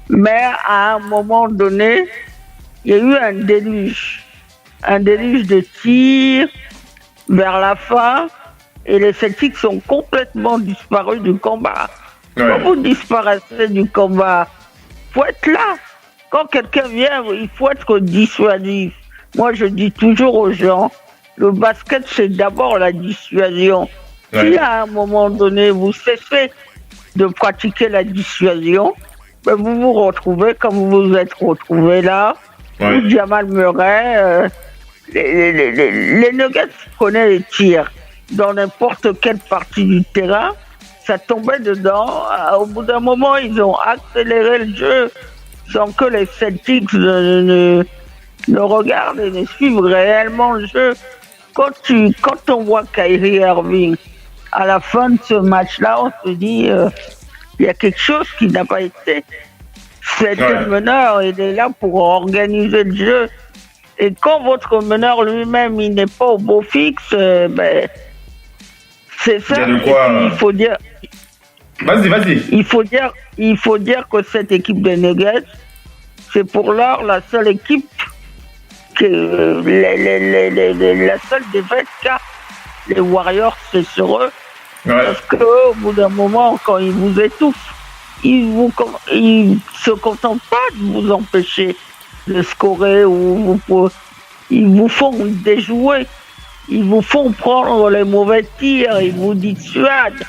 Mais à un moment donné, il y a eu un déluge de tirs vers la fin et les Celtics sont complètement disparus du combat. Ouais. Quand vous disparaissez du combat, il faut être là. Quand quelqu'un vient, il faut être dissuasif. Moi, je dis toujours aux gens, le basket, c'est d'abord la dissuasion. Ouais. Si à un moment donné, vous cessez de pratiquer la dissuasion, ben vous vous retrouvez comme vous vous êtes retrouvé là, ouais. Où Jamal Murray, les Nuggets prenaient les tirs dans n'importe quelle partie du terrain, ça tombait dedans. Au bout d'un moment, ils ont accéléré le jeu sans que les Celtics ne regardent et ne suivent réellement le jeu. Quand on voit Kyrie Irving à la fin de ce match-là, on se dit il y a quelque chose qui n'a pas été. C'est un meneur, il est là pour organiser le jeu. Et quand votre meneur lui-même, il n'est pas au beau fixe, ben, c'est ça. Il faut dire. Vas-y. Il faut dire que cette équipe des Nuggets, c'est pour l'heure la seule équipe que la seule défaite qu'a les Warriors, c'est sur eux. Ouais. Parce qu'au bout d'un moment, quand ils vous étouffent, ils se contentent pas de vous empêcher de scorer ou ils vous font déjouer. Ils vous font prendre les mauvais tirs, ils vous dissuadent.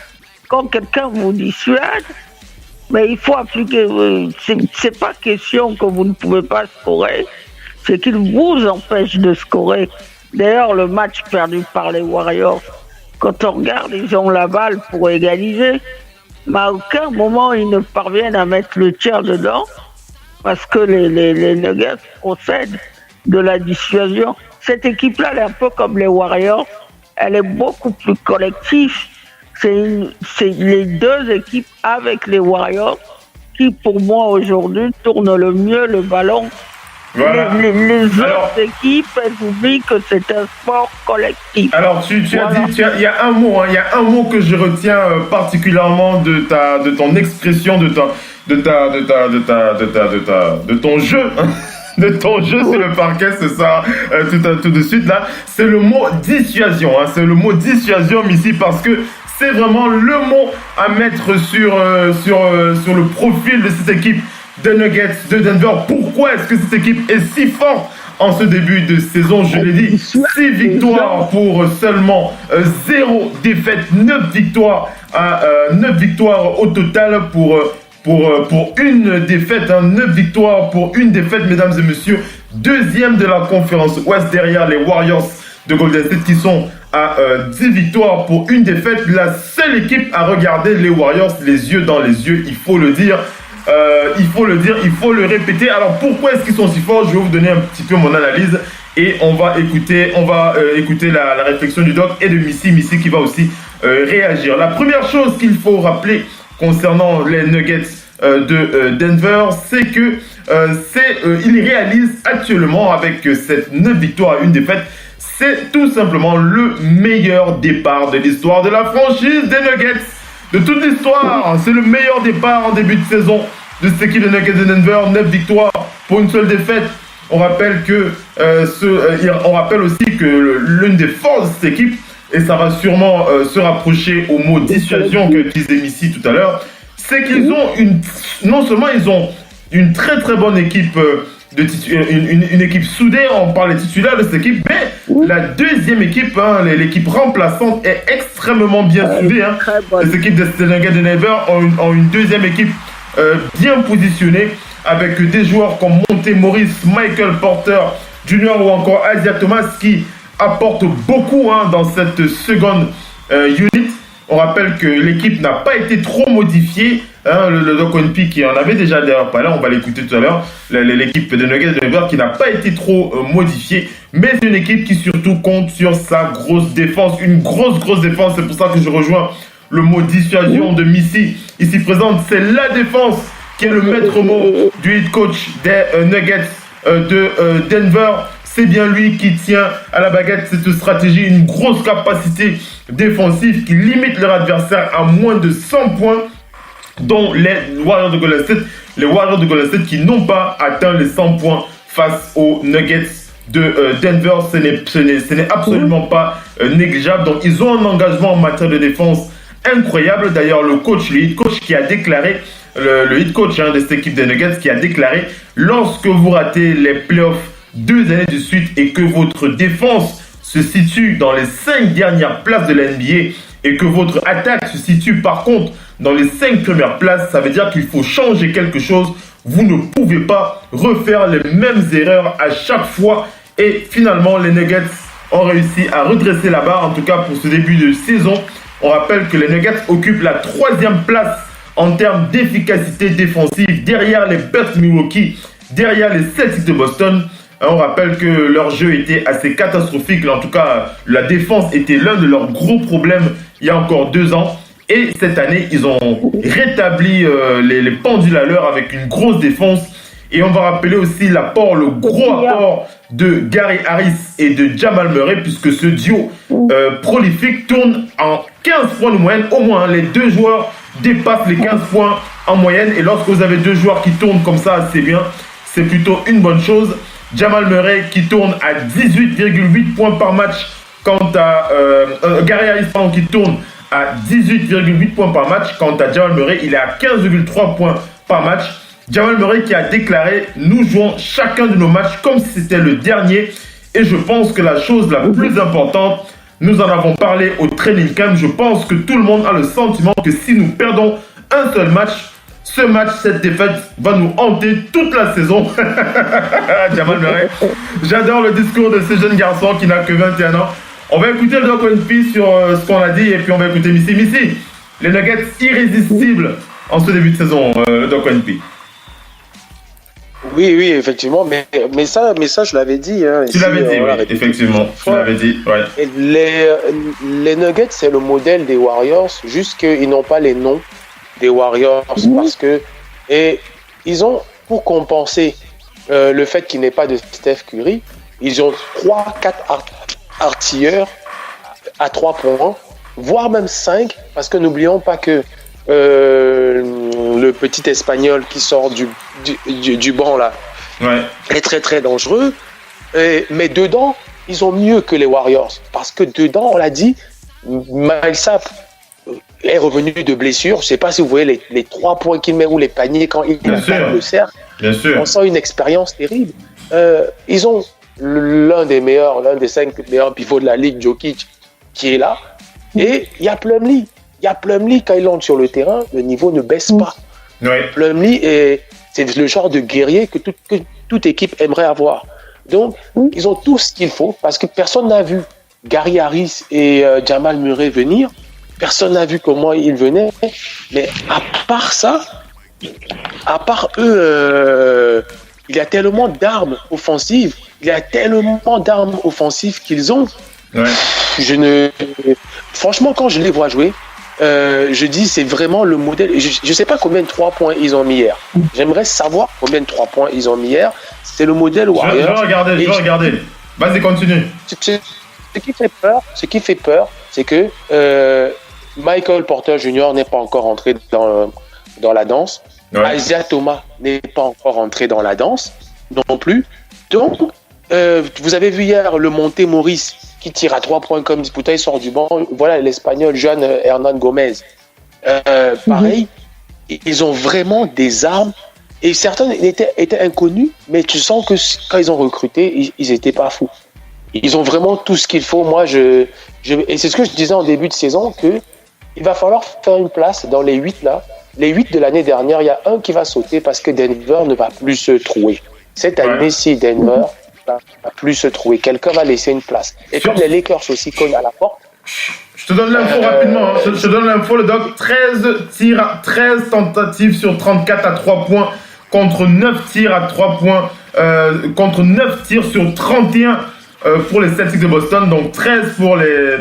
Quand quelqu'un vous dissuade, mais il faut appliquer. C'est pas question que vous ne pouvez pas scorer, c'est qu'il vous empêche de scorer. D'ailleurs, le match perdu par les Warriors, quand on regarde, ils ont la balle pour égaliser, mais à aucun moment ils ne parviennent à mettre le tir dedans parce que les Nuggets procèdent de la dissuasion. Cette équipe-là, elle est un peu comme les Warriors, elle est beaucoup plus collective. C'est les deux équipes avec les Warriors qui, pour moi, aujourd'hui, tournent le mieux le ballon. Voilà. Les autres équipes, elles oublient que c'est un sport collectif. Alors, tu as dit, il y a un mot que je retiens particulièrement de ton expression, de ton jeu. De ton jeu sur le parquet, c'est ça, tout de suite là. C'est le mot dissuasion, hein, c'est le mot dissuasion ici parce que c'est vraiment le mot à mettre sur le profil de cette équipe des Nuggets de Denver. Pourquoi est-ce que cette équipe est si forte en ce début de saison? Je l'ai dit, 6 victoires pour seulement 0 défaite, 9 victoires au total pour une défaite, 9 victoires pour une défaite, mesdames et messieurs. Deuxième de la conférence Ouest derrière les Warriors de Golden State qui sont à 10 victoires pour une défaite. La seule équipe à regarder les Warriors les yeux dans les yeux, il faut le dire. Il faut le répéter. Alors pourquoi est-ce qu'ils sont si forts? Je vais vous donner un petit peu mon analyse et on va écouter la réflexion du doc et de Missy qui va aussi réagir. La première chose qu'il faut rappeler concernant les Nuggets de Denver, c'est que ils réalisent actuellement avec cette 9 victoires à une défaite, c'est tout simplement le meilleur départ de l'histoire de la franchise des Nuggets. De toute l'histoire, c'est le meilleur départ en début de saison de cette équipe de Nuggets de Denver. 9 victoires pour une seule défaite. On rappelle aussi que l'une des forces de cette équipe, et ça va sûrement se rapprocher au mot dissuasion que disait Missy tout à l'heure, c'est qu'ils ont non seulement ils ont une très très bonne équipe, une équipe soudée, on parle des titulaires de cette équipe, mais la deuxième équipe, l'équipe remplaçante, est extrêmement bien soudée. Les équipes des Nuggets de Denver ont une deuxième équipe bien positionnée, avec des joueurs comme Monte Morris, Michael Porter Jr. ou encore Isaiah Thomas qui apportent beaucoup dans cette seconde unit. On rappelle que l'équipe n'a pas été trop modifiée. Le Doc Onpi qui en avait déjà d'ailleurs pas là, on va l'écouter tout à l'heure. L'équipe de Nuggets de Denver qui n'a pas été trop modifiée, mais c'est une équipe qui surtout compte sur sa grosse défense. Une grosse défense, c'est pour ça que je rejoins le mot dissuasion de Missy ici présente. C'est la défense qui est le maître mot du head coach des Nuggets de Denver. C'est bien lui qui tient à la baguette cette stratégie, une grosse capacité défensive qui limite leur adversaire à moins de 100 points, dont les Warriors de Golden State. Les Warriors de Golden State qui n'ont pas atteint les 100 points face aux Nuggets de Denver. Ce n'est absolument pas négligeable. Donc ils ont un engagement en matière de défense incroyable. D'ailleurs, le head coach qui a déclaré, le head coach de cette équipe des Nuggets qui a déclaré, lorsque vous ratez les playoffs 2 années de suite et que votre défense se situe dans les 5 dernières places de la NBA et que votre attaque se situe par contre dans les 5 premières places, ça veut dire qu'il faut changer quelque chose. Vous ne pouvez pas refaire les mêmes erreurs à chaque fois. Et finalement, les Nuggets ont réussi à redresser la barre, en tout cas pour ce début de saison. On rappelle que les Nuggets occupent la 3e place en termes d'efficacité défensive derrière les Bucks de Milwaukee, derrière les Celtics de Boston. On rappelle que leur jeu était assez catastrophique. En tout cas, la défense était l'un de leurs gros problèmes il y a encore 2 ans. Et cette année, ils ont rétabli les pendules à l'heure avec une grosse défense. Et on va rappeler aussi le gros apport de Gary Harris et de Jamal Murray, puisque ce duo prolifique tourne en 15 points de moyenne. Au moins, les 2 joueurs dépassent les 15 points en moyenne. Et lorsque vous avez 2 joueurs qui tournent comme ça assez bien, c'est plutôt une bonne chose. Jamal Murray qui tourne à 18,8 points par match, quant à Gary Harris qui tourne à 18,8 points par match, quant à Jamal Murray, il est à 15,3 points par match. Jamal Murray qui a déclaré « Nous jouons chacun de nos matchs comme si c'était le dernier ». Et je pense que la chose la plus importante, nous en avons parlé au training camp, je pense que tout le monde a le sentiment que si nous perdons un seul match, cette défaite va nous hanter toute la saison. Jamal Murray. J'adore le discours de ce jeune garçon qui n'a que 21 ans. On va écouter le Doc Onpi sur ce qu'on a dit et puis on va écouter Missy. Missy, les Nuggets irrésistibles en ce début de saison, le Doc Onpi. Oui, effectivement, mais ça, je l'avais dit. Tu l'avais dit, oui, effectivement. Tu l'avais dit, ouais. Les Nuggets, c'est le modèle des Warriors, juste qu'ils n'ont pas les noms des Warriors parce que ils ont, pour compenser le fait qu'il n'y ait pas de Steph Curry, ils ont 3-4 artilleurs à 3 points, voire même 5, parce que n'oublions pas que le petit Espagnol qui sort du banc là est très très dangereux, mais dedans ils ont mieux que les Warriors, parce que dedans, on l'a dit, Millsap est revenu de blessure. Je ne sais pas si vous voyez les 3 points qu'il met ou les paniers quand il attaque le cercle. On sent une expérience terrible. Ils ont l'un des 5 meilleurs pivots de la ligue, Jokic, qui est là. Et il y a Plumlee. Quand il entre sur le terrain, le niveau ne baisse pas. Plumlee, c'est le genre de guerrier que toute équipe aimerait avoir. Donc, ils ont tout ce qu'il faut parce que personne n'a vu Gary Harris et Jamal Murray venir. Personne n'a vu comment ils venaient. Mais à part ça, à part eux, il y a tellement d'armes offensives. Il y a tellement d'armes offensives qu'ils ont. Ouais. Franchement, quand je les vois jouer, je dis c'est vraiment le modèle. Je sais pas combien de 3 points ils ont mis hier. J'aimerais savoir combien de 3 points ils ont mis hier. C'est le modèle Warriors. Je vais regarder. Vas-y, continue. Ce qui fait peur, c'est que Michael Porter Jr. n'est pas encore entré dans la danse. Ouais. Isaiah Thomas n'est pas encore entré dans la danse non plus. Donc, vous avez vu hier le Monte Morris qui tire à 3 points comme disputé, il sort du banc. Voilà l'Espagnol Juan Hernan Gomez. Pareil, ils ont vraiment des armes. Et certains étaient inconnus, mais tu sens que quand ils ont recruté, ils n'étaient pas fous. Ils ont vraiment tout ce qu'il faut. Moi, et c'est ce que je disais en début de saison, qu'il va falloir faire une place dans les 8 là. Les 8 de l'année dernière, il y a un qui va sauter parce que Denver ne va plus se trouver. Cette année-ci, Denver va plus se trouver. Quelqu'un va laisser une place. Et comme les Lakers aussi cognent à la porte. Je te donne l'info rapidement. Hein. Je te donne l'info, le doc. 13 tentatives sur 34 à 3 points contre 9 tirs à 3 points. Contre 9 tirs sur 31 pour les Celtics de Boston. Donc 13 pour les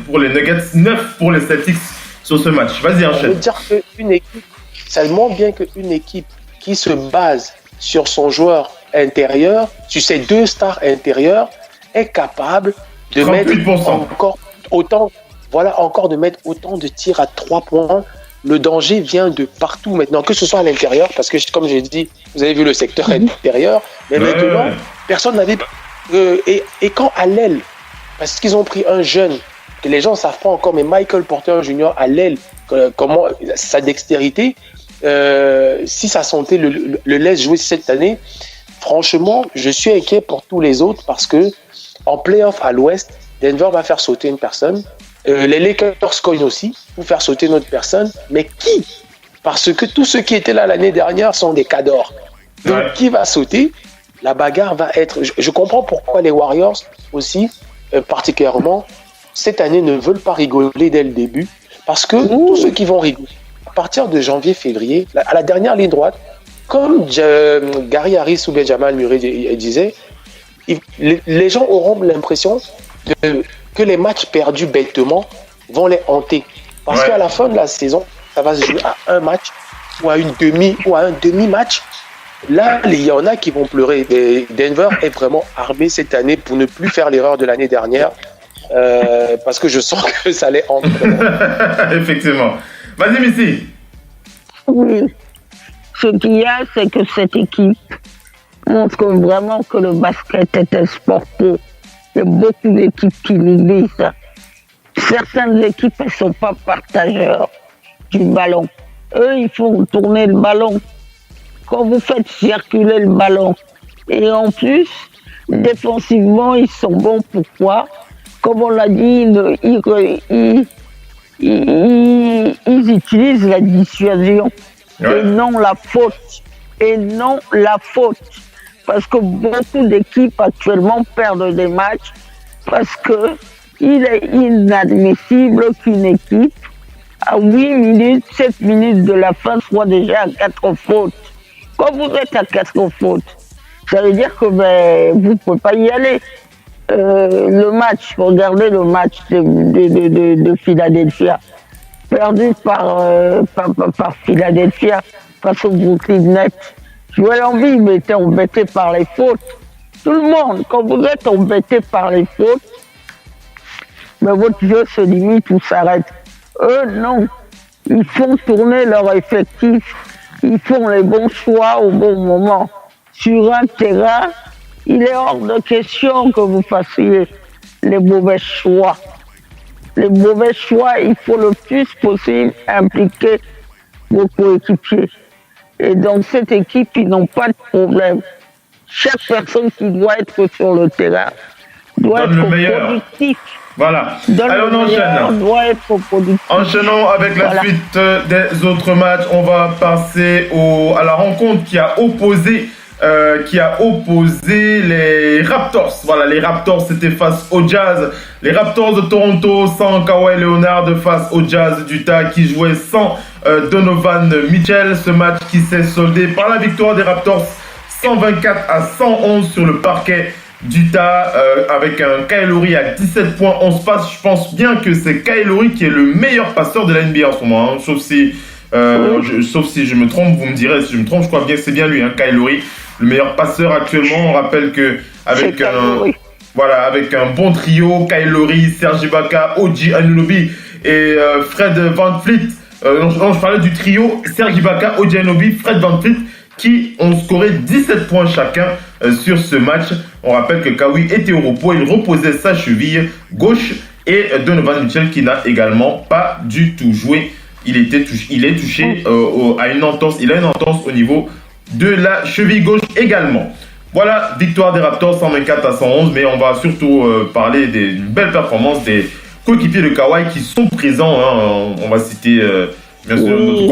Nuggets, 9 pour les Celtics sur ce match. Vas-y, enchaîne. Ça veut dire qu'une équipe, ça montre bien qu'une équipe qui se base sur son joueur intérieur, sur ses 2 stars intérieurs, est capable de 38%. Mettre encore autant, de mettre autant de tirs à 3 points. Le danger vient de partout maintenant, que ce soit à l'intérieur, parce que comme j'ai dit, vous avez vu le secteur intérieur, mais maintenant, personne n'avait... et quand à l'aile, parce qu'ils ont pris un jeune, que les gens ne savent pas encore, mais Michael Porter Jr. à l'aile, comment sa dextérité, si sa santé le laisse jouer cette année, franchement, je suis inquiet pour tous les autres parce que en play-off à l'Ouest, Denver va faire sauter une personne. Les Lakers cognent aussi pour faire sauter une autre personne. Mais qui? Parce que tous ceux qui étaient là l'année dernière sont des cadors. Donc, qui va sauter? La bagarre va être... Je comprends pourquoi les Warriors aussi, particulièrement, cette année ne veulent pas rigoler dès le début. Parce que tous ceux qui vont rigoler, à partir de janvier-février, à la dernière ligne droite, comme Gary Harris ou Jamal Murray disaient, les gens auront l'impression que les matchs perdus bêtement vont les hanter. Parce qu'à la fin de la saison, ça va se jouer à un match ou à un demi-match. Là, il y en a qui vont pleurer. Et Denver est vraiment armé cette année pour ne plus faire l'erreur de l'année dernière. Parce que je sens que ça les hante. Effectivement. Vas-y, Missy. Oui. Ce qu'il y a, c'est que cette équipe montre vraiment que le basket est exporté. Il y a beaucoup d'équipes qui l'oublient, ça. Certaines équipes, elles ne sont pas partageurs du ballon. Eux, ils font tourner le ballon. Quand vous faites circuler le ballon, et en plus, défensivement, ils sont bons. Pourquoi? Comme on l'a dit, ils utilisent la dissuasion et non la faute. Parce que beaucoup d'équipes actuellement perdent des matchs parce que il est inadmissible qu'une équipe à 8 minutes, 7 minutes de la fin soit déjà à 4 fautes. Quand vous êtes à 4 fautes, ça veut dire que vous ne pouvez pas y aller. Regardez le match de Philadelphia, perdu par Philadelphia face au Brooklyn Nets. Joel Embiid, mais était embêté par les fautes. Tout le monde, quand vous êtes embêté par les fautes, votre jeu se limite ou s'arrête. Eux, non. Ils font tourner leur effectif. Ils font les bons choix au bon moment. Sur un terrain, il est hors de question que vous fassiez les mauvais choix. Les mauvais choix, il faut le plus possible impliquer vos coéquipiers. Et dans cette équipe, ils n'ont pas de problème. Chaque personne qui doit être sur le terrain doit être productif. Voilà. Allez, on enchaîne. Doit être productif. Enchaînons avec la suite des autres matchs. On va passer à la rencontre qui a opposé qui a opposé les Raptors. Voilà, les Raptors c'était face au Jazz. Les Raptors de Toronto sans Kawhi Leonard face au Jazz d'Utah qui jouait sans Donovan Mitchell. Ce match qui s'est soldé par la victoire des Raptors 124-111 sur le parquet d'Utah avec un Kyle Lowry à 17 points, 11 passes. Je pense bien que c'est Kyle Lowry qui est le meilleur passeur de la NBA en ce moment, hein, sauf si je me trompe, vous me direz si je me trompe. Je crois bien que c'est bien lui, hein, Kyle Lowry, le meilleur passeur actuellement. On rappelle que avec un bon trio, Kyle Lowry, Serge Ibaka, OG Anunoby et Fred VanVleet. Je parlais du trio Serge Ibaka, OG Anunoby, Fred VanVleet, qui ont scoré 17 points chacun sur ce match. On rappelle que Kawhi était au repos, il reposait sa cheville gauche, et Donovan Mitchell qui n'a également pas du tout joué. Il est touché à une entorse, il a une entorse au niveau de la cheville gauche également. Voilà, victoire des Raptors 124-111, mais on va surtout parler d'une belle performance des coéquipiers de Kawhi qui sont présents, hein. On va citer bien sûr notre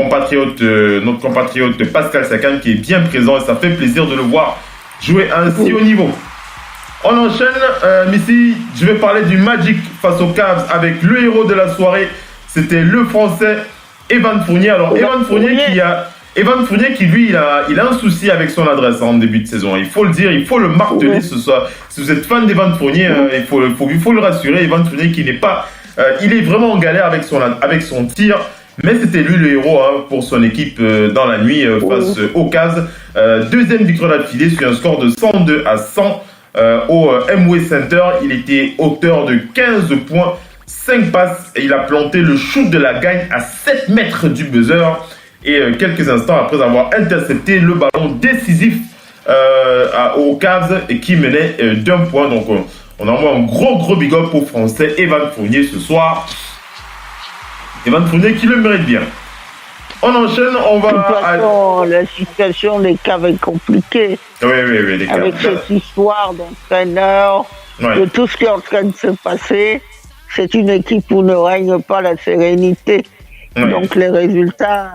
compatriote Pascal Siakam qui est bien présent, et ça fait plaisir de le voir jouer à un si haut niveau. On enchaîne, Missy, je vais parler du Magic face aux Cavs avec le héros de la soirée, c'était le Français Evan Fournier. Alors Evan Fournier qui lui il a un souci avec son adresse en début de saison, il faut le dire, il faut le marteler ce soir. Si vous êtes fan d'Evan Fournier, il faut le rassurer. Evan Fournier qui n'est pas, il est vraiment en galère avec son tir, mais c'était lui le héros, hein, pour son équipe dans la nuit face aux Cavs. Deuxième victoire d'affilée sur un score de 102-100 au Amway Center. Il était auteur de 15 points, 5 passes, et il a planté le shoot de la gagne à 7 mètres du buzzer. Et quelques instants après avoir intercepté le ballon décisif aux Cavs et qui menait d'1 point. Donc on envoie un gros big up au Français Evan Fournier ce soir. Evan Fournier qui le mérite bien. On enchaîne, on va... De toute façon, la situation des Cavs est compliquée. Oui, les Cavs. Avec cette histoire d'entraîneur, de tout ce qui est en train de se passer, c'est une équipe où ne règne pas la sérénité. Ouais. Donc les résultats,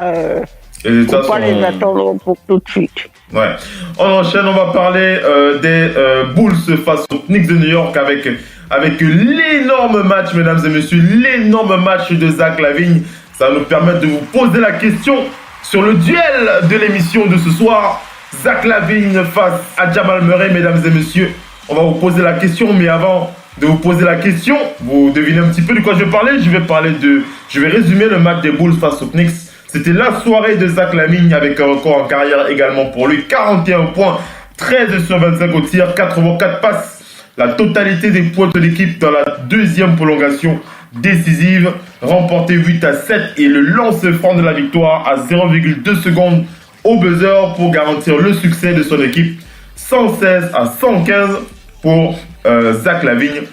faut pas les attendre pour tout de suite. Ouais. On enchaîne, on va parler des Bulls face aux Knicks de New York avec l'énorme match, mesdames et messieurs, l'énorme match de Zach LaVine. Ça va nous permettre de vous poser la question sur le duel de l'émission de ce soir. Zach LaVine face à Jamal Murray, mesdames et messieurs. On va vous poser la question, mais avant de vous poser la question, vous devinez un petit peu de quoi je vais parler. Je vais résumer le match des Bulls face aux Knicks. C'était la soirée de Zach LaVine avec un record en carrière également pour lui. 41 points, 13 sur 25 au tir, 84 passes. La totalité des points de l'équipe dans la deuxième prolongation décisive. Remporté 8-7 et le lance-franc de la victoire à 0,2 secondes au buzzer pour garantir le succès de son équipe. 116-115 pour Zach LaVine.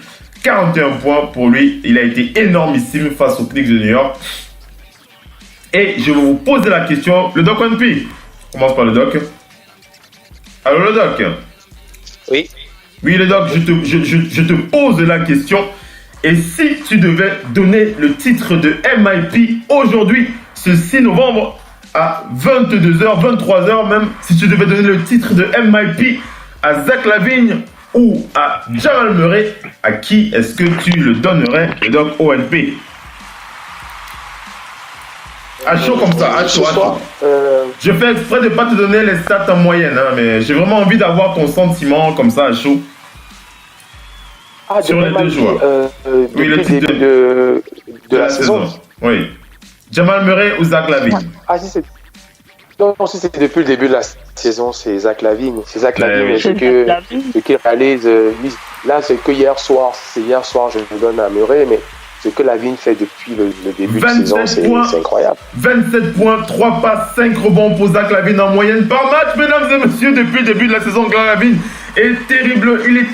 41 points pour lui. Il a été énormissime face aux Knicks de New York. Et je vais vous poser la question. Le Doc One P. On commence par le Doc. Alors le Doc. Oui. Oui le Doc, je te pose la question. Et si tu devais donner le titre de MIP aujourd'hui, ce 6 novembre, à 22h, 23h même, si tu devais donner le titre de MIP à Zach LaVine ou à Jamal Murray, à qui est-ce que tu le donnerais, le Doc ONP? À chaud comme ça, à chaud. Je fais exprès de ne pas te donner les stats en moyenne, hein, mais j'ai vraiment envie d'avoir ton sentiment comme ça, à chaud. Sur les deux joueurs. Oui, le titre de la saison. Oui. Jamal Murray ou Zach LaVine? Ah, si c'est... Non, si c'est depuis le début de la saison, c'est Zach LaVine. C'est Zach LaVine, mais ce qu'il réalise, là, c'est que hier soir, je le donne à Murray, mais ce que LaVine fait depuis le début de saison, c'est incroyable. 27 points, 3 passes, 5 rebonds pour Zach LaVine en moyenne par match, mesdames et messieurs, depuis le début de la saison. LaVine est terrible, il est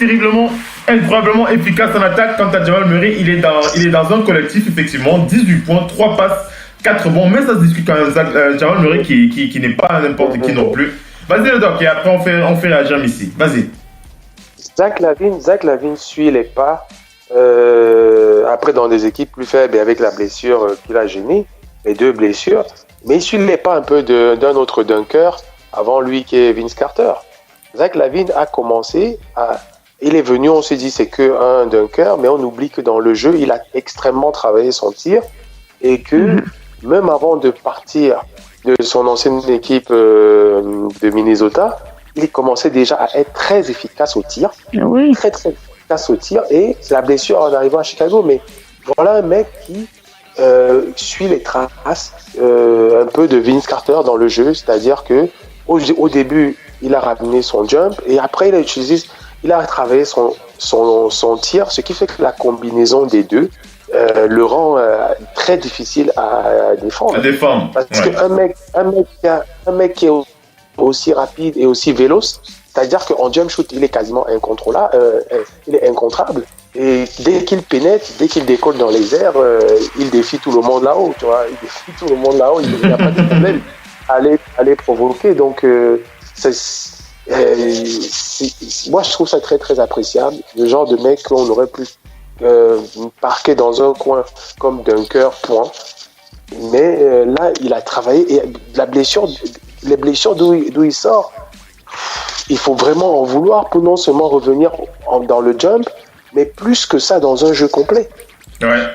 incroyablement efficace en attaque. Quant à Jamal Murray, il est dans un collectif, effectivement, 18 points, 3 passes, 4 bons, mais ça se discute quand même. Jamal Murray qui n'est pas n'importe qui non plus. Vas-y le Doc, et après on fait réagir ici. Vas-y. Zach LaVine suit les pas. Après dans des équipes plus faibles et avec la blessure qu'il a gêné, les 2 blessures, mais il suit les pas un peu d'un autre dunker avant lui qui est Vince Carter. Zach LaVine a commencé à... Il est venu, on se dit c'est que un dunker, mais on oublie que dans le jeu, il a extrêmement travaillé son tir et que même avant de partir de son ancienne équipe de Minnesota, il commençait déjà à être très efficace au tir. Oui. Très, très efficace au tir. Et c'est la blessure en arrivant à Chicago. Mais voilà un mec qui suit les traces un peu de Vince Carter dans le jeu. C'est-à-dire que au début, il a ramené son jump et après, il a travaillé son tir, ce qui fait que la combinaison des deux le rend très difficile à défendre. Parce qu'un mec qui est aussi rapide et aussi véloce, c'est-à-dire qu'en jump shoot, il est quasiment incontrôlable, il est incontrable. Et dès qu'il pénètre, dès qu'il décolle dans les airs, il défie tout le monde là-haut, tu vois. Il défie tout le monde là-haut, il n'y a pas de problème à les provoquer. Donc, moi, je trouve ça très, très appréciable. Le genre de mec qu'on aurait pu parquer dans un coin comme dunker, point. Mais là, il a travaillé et les blessures d'où il sort, il faut vraiment en vouloir pour non seulement revenir dans le jump, mais plus que ça dans un jeu complet. Ouais,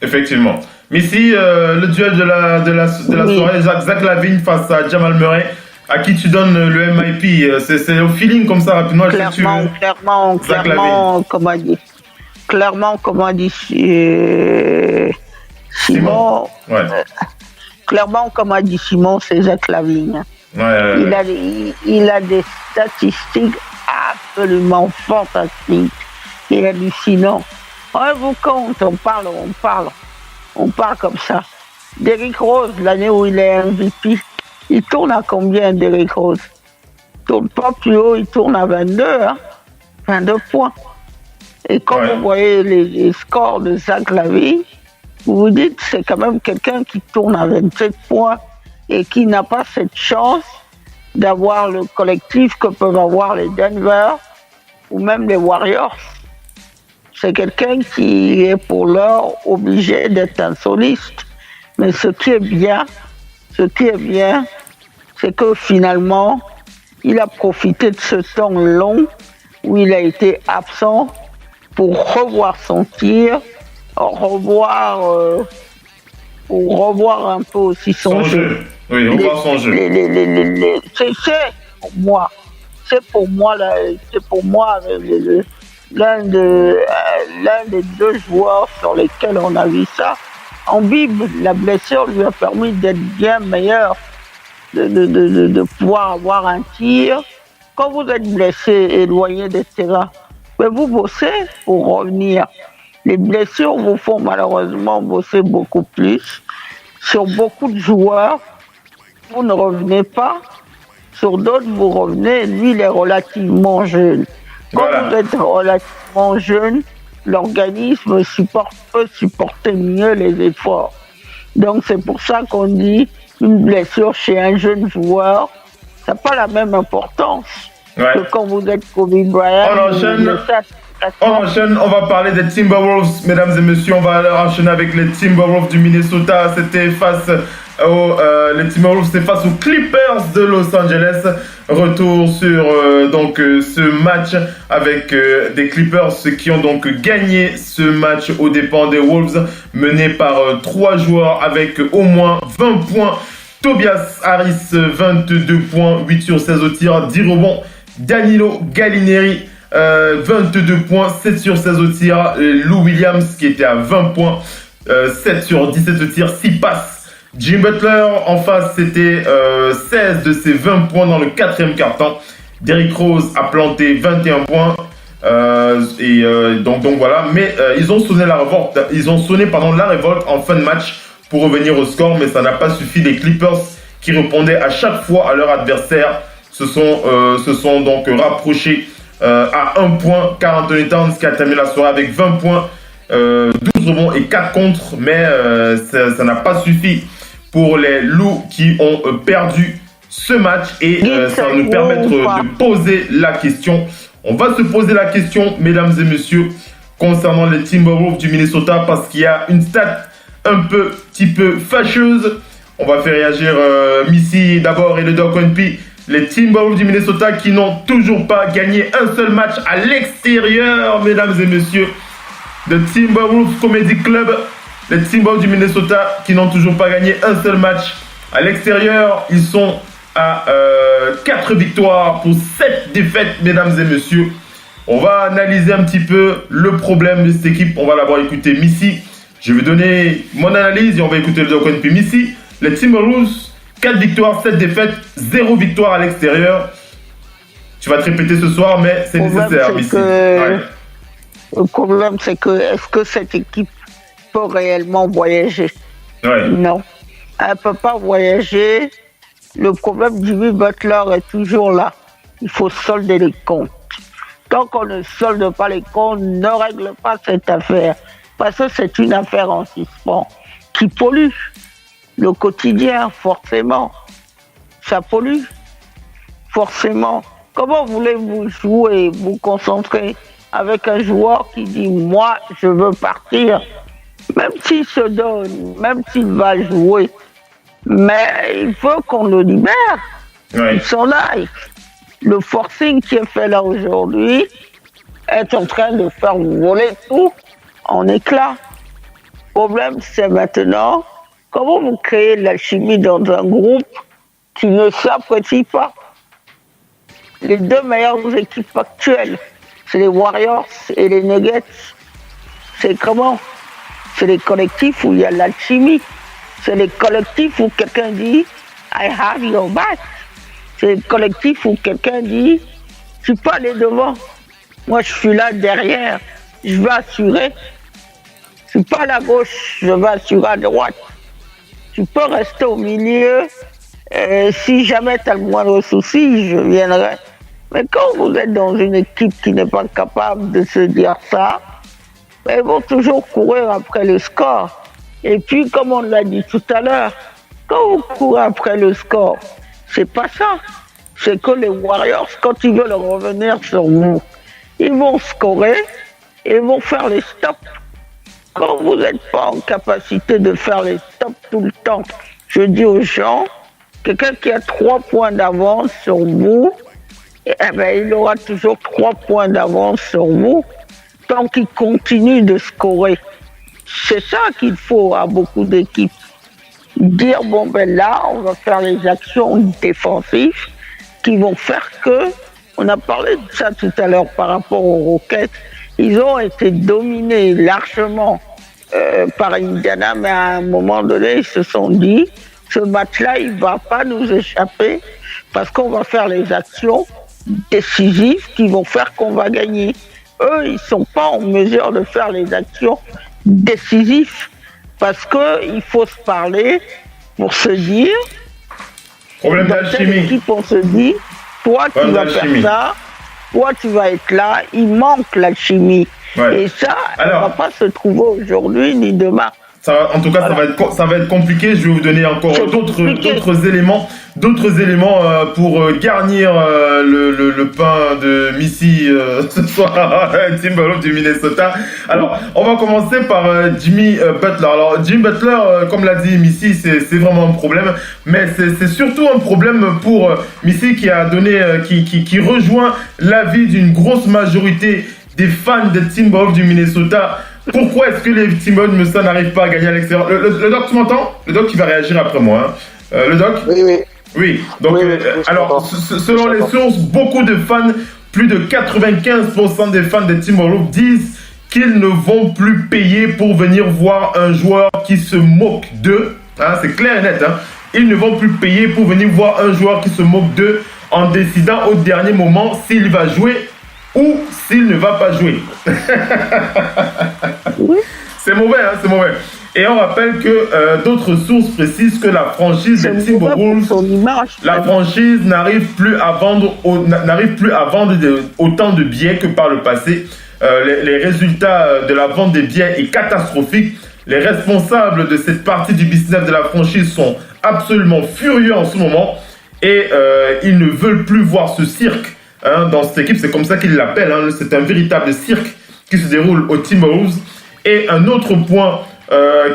effectivement. Missy, le duel de la soirée, Zach LaVine face à Jamal Murray. À qui tu donnes le MIP? C'est au feeling comme ça rapidement. Clairement, comme a dit Simon. Ouais. Clairement, comme a dit Simon, c'est Zach LaVine. Ouais. Il a des statistiques absolument fantastiques. Il est hallucinant. Vous compte, on parle comme ça. Derrick Rose, l'année où il est MVP, il tourne à combien, Derrick Rose? Il tourne pas plus haut, il tourne à 22, 22 points. Et quand vous voyez les scores de Zach LaVine, vous vous dites que c'est quand même quelqu'un qui tourne à 27 points et qui n'a pas cette chance d'avoir le collectif que peuvent avoir les Denver ou même les Warriors. C'est quelqu'un qui est pour l'heure obligé d'être un soliste. Mais ce qui est bien, c'est que finalement, il a profité de ce temps long où il a été absent pour revoir son tir, revoir un peu aussi son jeu. Oui, revoir son jeu. C'est pour moi l'un des deux joueurs sur lesquels on a vu ça. En Bible, la blessure lui a permis d'être bien meilleur, de pouvoir avoir un tir. Quand vous êtes blessé, éloigné des terrains, mais vous bossez pour revenir. Les blessures vous font malheureusement bosser beaucoup plus. Sur beaucoup de joueurs, vous ne revenez pas. Sur d'autres, vous revenez. Lui, il est relativement jeune. Quand vous êtes relativement jeune, l'organisme peut supporter mieux les efforts. Donc c'est pour ça qu'on dit une blessure chez un jeune joueur, ça n'a pas la même importance que quand vous êtes Kobe Bryant. On enchaîne, on va parler des Timberwolves, mesdames et messieurs, on va enchaîner avec les Timberwolves du Minnesota. C'était face les Timberwolves, c'était face aux Clippers de Los Angeles. Retour sur ce match avec des Clippers qui ont donc gagné ce match aux dépens des Wolves, mené par 3 joueurs avec au moins 20 points. Tobias Harris, 22 points, 8 sur 16 au tir, 10 rebonds. Danilo Gallinari, 22 points, 7 sur 16 au tir. Lou Williams qui était à 20 points, 7 sur 17 au tir, 6 passes. Jim Butler en face, c'était 16 de ses 20 points dans le 4e quart-temps. Derrick Rose a planté 21 points. Donc voilà, mais ils ont sonné la révolte. Ils ont sonné la révolte en fin de match pour revenir au score, mais ça n'a pas suffi. Les Clippers qui répondaient à chaque fois à leur adversaire se sont donc rapprochés à 1 point. Karl Anthony Towns qui a terminé la soirée avec 20 points, 12 rebonds et 4 contres, mais ça n'a pas suffi pour les Loups qui ont perdu ce match et ça va nous permettre de poser la question. On va se poser la question, mesdames et messieurs, concernant les Timberwolves du Minnesota parce qu'il y a une stat un petit peu fâcheuse. On va faire réagir Missy d'abord et le Doc Onpi Les Timberwolves du Minnesota qui n'ont toujours pas gagné un seul match à l'extérieur, mesdames et messieurs. The Timberwolves Comedy Club. Les Timberwolves du Minnesota qui n'ont toujours pas gagné un seul match à l'extérieur. Ils sont à 4 victoires pour 7 défaites, mesdames et messieurs. On va analyser un petit peu le problème de cette équipe. On va d'abord écouter Missy. Je vais donner mon analyse et on va écouter le Doc puis Missy. Les Timberwolves, 4 victoires, 7 défaites, 0 victoire à l'extérieur. Tu vas te répéter ce soir, mais c'est nécessaire, Missy. Ouais. Le problème, c'est que est-ce que cette équipe peut réellement voyager? Ouais. Non. Elle ne peut pas voyager. Le problème Jimmy Butler est toujours là. Il faut solder les comptes. Tant qu'on ne solde pas les comptes, ne règle pas cette affaire. Parce que c'est une affaire en suspens qui pollue le quotidien, forcément. Ça pollue, forcément. Comment voulez-vous jouer, vous concentrer avec un joueur qui dit « moi, je veux partir », même s'il se donne, même s'il va jouer, mais il faut qu'on le libère. Ouais. Ils sont là. Le forcing qui est fait là aujourd'hui est en train de faire voler tout en éclats. Le problème, c'est maintenant comment vous créez de l'alchimie dans un groupe qui ne s'apprécie pas. Les deux meilleures équipes actuelles, c'est les Warriors et les Nuggets. C'est comment? C'est les collectifs où il y a l'alchimie. C'est les collectifs où quelqu'un dit « I have your back ». C'est le collectif où quelqu'un dit « tu peux aller devant, moi je suis là derrière, je vais assurer, je suis pas à la gauche, je vais assurer à droite. Tu peux rester au milieu, si jamais tu as le moindre souci, je viendrai. » Mais quand vous êtes dans une équipe qui n'est pas capable de se dire ça, ils vont toujours courir après le score. Et puis, comme on l'a dit tout à l'heure, quand vous courez après le score, c'est pas ça. C'est que les Warriors, quand ils veulent revenir sur vous, ils vont scorer et ils vont faire les stops. Quand vous n'êtes pas en capacité de faire les stops tout le temps, je dis aux gens, quelqu'un qui a 3 points d'avance sur vous, il aura toujours 3 points d'avance sur vous tant qu'il continue de scorer. C'est ça qu'il faut à beaucoup d'équipes. Dire, bon ben là, on va faire les actions défensives qui vont faire que, on a parlé de ça tout à l'heure par rapport aux Rockets, ils ont été dominés largement par Indiana, mais à un moment donné, ils se sont dit, ce match-là, il ne va pas nous échapper parce qu'on va faire les actions décisives qui vont faire qu'on va gagner. Eux, ils ne sont pas en mesure de faire les actions décisives parce qu'il faut se parler pour se dire, problème dans telle équipe, on se dit, toi, tu vas faire ça, toi, tu vas être là, il manque l'alchimie. Ouais. Et ça, elle ne va pas se trouver aujourd'hui ni demain. En tout cas, voilà. ça va être compliqué. Je vais vous donner encore d'autres éléments pour garnir le pain de Missy ce soir, Timberwolves du Minnesota. Alors, on va commencer par Jimmy Butler. Alors, Jimmy Butler, comme l'a dit Missy, c'est vraiment un problème, mais c'est surtout un problème pour Missy qui a donné, qui rejoint l'avis d'une grosse majorité des fans des Timberwolves du Minnesota. Pourquoi est-ce que les Timberwolves du Minnesota n'arrivent pas à gagner à l'extérieur? Le doc, tu m'entends? Le doc qui va réagir après moi. Hein. Le doc? Oui. Donc, alors, selon les sources, beaucoup de fans, plus de 95% des fans des Timberwolves disent qu'ils ne vont plus payer pour venir voir un joueur qui se moque d'eux. Hein, c'est clair et net. Hein. Ils ne vont plus payer pour venir voir un joueur qui se moque d'eux en décidant au dernier moment s'il va jouer ou s'il ne va pas jouer. C'est mauvais, hein, c'est mauvais. Et on rappelle que d'autres sources précisent que la franchise des Timberwolves, la franchise n'arrive plus à vendre autant de billets que par le passé. Les résultats de la vente des billets est catastrophique. Les responsables de cette partie du business de la franchise sont absolument furieux en ce moment et ils ne veulent plus voir ce cirque. Hein, dans cette équipe, c'est comme ça qu'ils l'appellent. Hein, c'est un véritable cirque qui se déroule aux Timberwolves. Et un autre point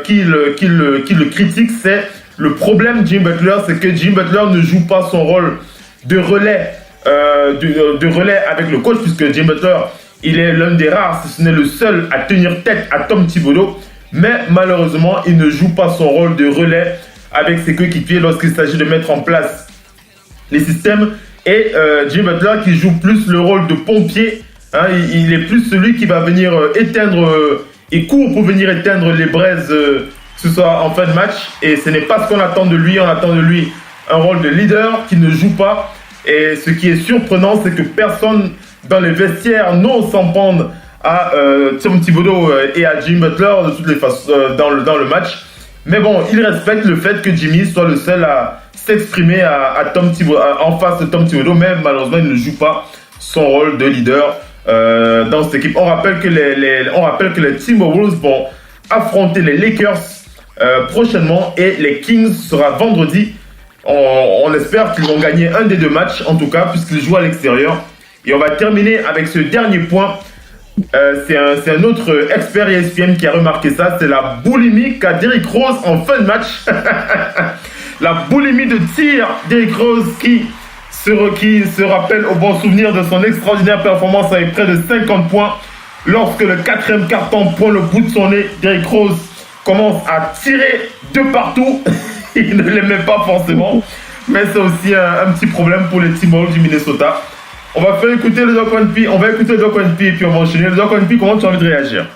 qui le critique, c'est le problème de Jimmy Butler, c'est que Jimmy Butler ne joue pas son rôle de relais, de relais avec le coach, puisque Jimmy Butler, il est l'un des rares, si ce n'est le seul, à tenir tête à Tom Thibodeau. Mais malheureusement, il ne joue pas son rôle de relais avec ses coéquipiers lorsqu'il s'agit de mettre en place les systèmes. Et Jimmy Butler qui joue plus le rôle de pompier. Hein, il est plus celui qui va venir éteindre, il court pour venir éteindre les braises, que ce soit en fin de match. Et ce n'est pas ce qu'on attend de lui. On attend de lui un rôle de leader qui ne joue pas. Et ce qui est surprenant, c'est que personne dans les vestiaires n'ose s'en prendre à Tom Thibodeau et à Jimmy Butler de toutes les façons dans le match. Mais bon, il respecte le fait que Jimmy soit le seul à s'exprimer à Tom Thibodeau, en face de Tom Thibodeau, mais malheureusement il ne joue pas son rôle de leader dans cette équipe. On rappelle que les Timberwolves vont affronter les Lakers prochainement et les Kings sera vendredi. On espère qu'ils vont gagner un des deux matchs en tout cas puisqu'ils jouent à l'extérieur. Et on va terminer avec ce dernier point. C'est un autre expert ESPN qui a remarqué ça. C'est la boulimie qu'a Derrick Rose en fin de match. La boulimie de tir Derrick Rose qui se rappelle au bon souvenir de son extraordinaire performance avec près de 50 points. Lorsque le 4e carton prend le bout de son nez, Derrick Rose commence à tirer de partout. Il ne l'aimait pas forcément. Mais c'est aussi un petit problème pour les Timberwolves du Minnesota. On va faire écouter le Doc One P. On va écouter le Doc One P et puis on va enchaîner. Le Doc One P, comment tu as envie de réagir?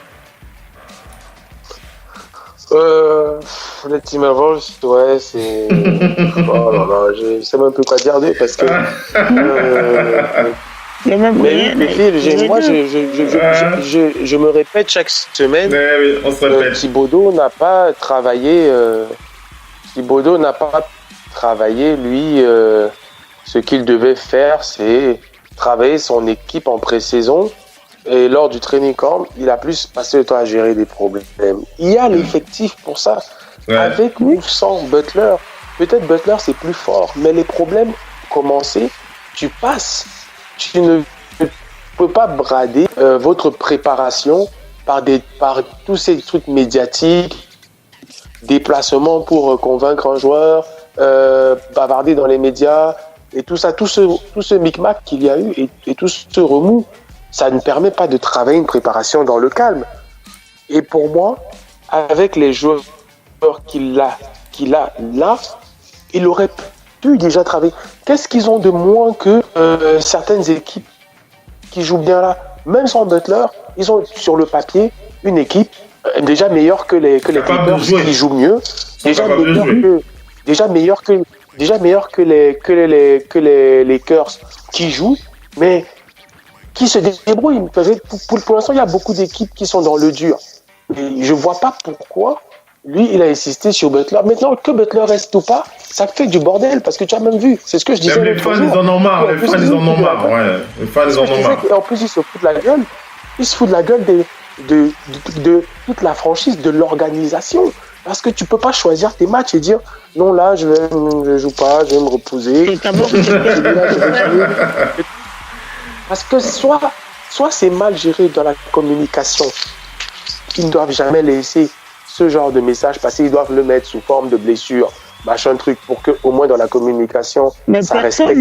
Les Timberwolves, ouais, c'est. Oh là là, je sais même plus quoi dire d'eux parce que. Je me répète chaque semaine. Oui, on se répète. Thibodeau n'a pas travaillé. Thibodeau n'a pas travaillé, lui. Ce qu'il devait faire, c'est travailler son équipe en pré-saison. Et lors du training camp, il a plus passé le temps à gérer des problèmes. Il y a l'effectif pour ça. Ouais. Avec ou sans Butler, peut-être Butler c'est plus fort, mais les problèmes commencés, tu passes. Tu ne peux pas brader votre préparation par tous ces trucs médiatiques, déplacements pour convaincre un joueur, bavarder dans les médias et tout ça, tout ce micmac qu'il y a eu et tout ce remous. Ça ne permet pas de travailler une préparation dans le calme. Et pour moi, avec les joueurs qu'il a là, il aurait pu déjà travailler. Qu'est-ce qu'ils ont de moins que certaines équipes qui jouent bien là? Même sans Butler, ils ont sur le papier une équipe déjà meilleure que les Clippers qui jouent mieux. Déjà meilleure que les Lakers qui jouent, mais qui se débrouillent. Pour l'instant, il y a beaucoup d'équipes qui sont dans le dur. Et je ne vois pas pourquoi lui, il a insisté sur Butler. Maintenant, que Butler reste ou pas, ça fait du bordel, parce que tu as même vu. C'est ce que je disais. Même les fans, ils en ont marre. Les fans, ils en ont marre. Ouais. Les fans, ils en ont marre. En plus, ils se foutent de la gueule. Ils se foutent de la gueule de toute la franchise, de l'organisation. Parce que tu peux pas choisir tes matchs et dire non, là, je joue pas, je vais me reposer. Parce que soit c'est mal géré dans la communication. Ils ne doivent jamais laisser ce genre de message passer. Ils doivent le mettre sous forme de blessure, machin truc, pour que au moins dans la communication, ça respecte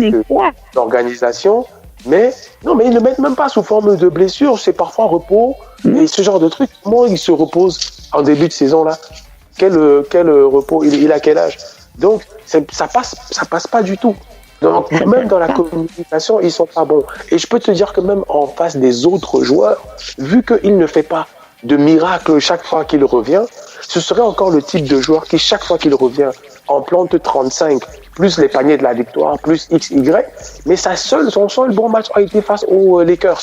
l'organisation. Mais non, mais ils ne le mettent même pas sous forme de blessure. C'est parfois repos et ce genre de truc. Comment il se repose en début de saison là? Quel repos? Il a quel âge? Donc ça passe pas du tout. Donc même dans la communication, ils sont pas bons. Et je peux te dire que même en face des autres joueurs, vu qu'il ne fait pas de miracle chaque fois qu'il revient, ce serait encore le type de joueur qui chaque fois qu'il revient en plante 35, plus les paniers de la victoire, plus XY, mais son seul bon match a été face aux Lakers.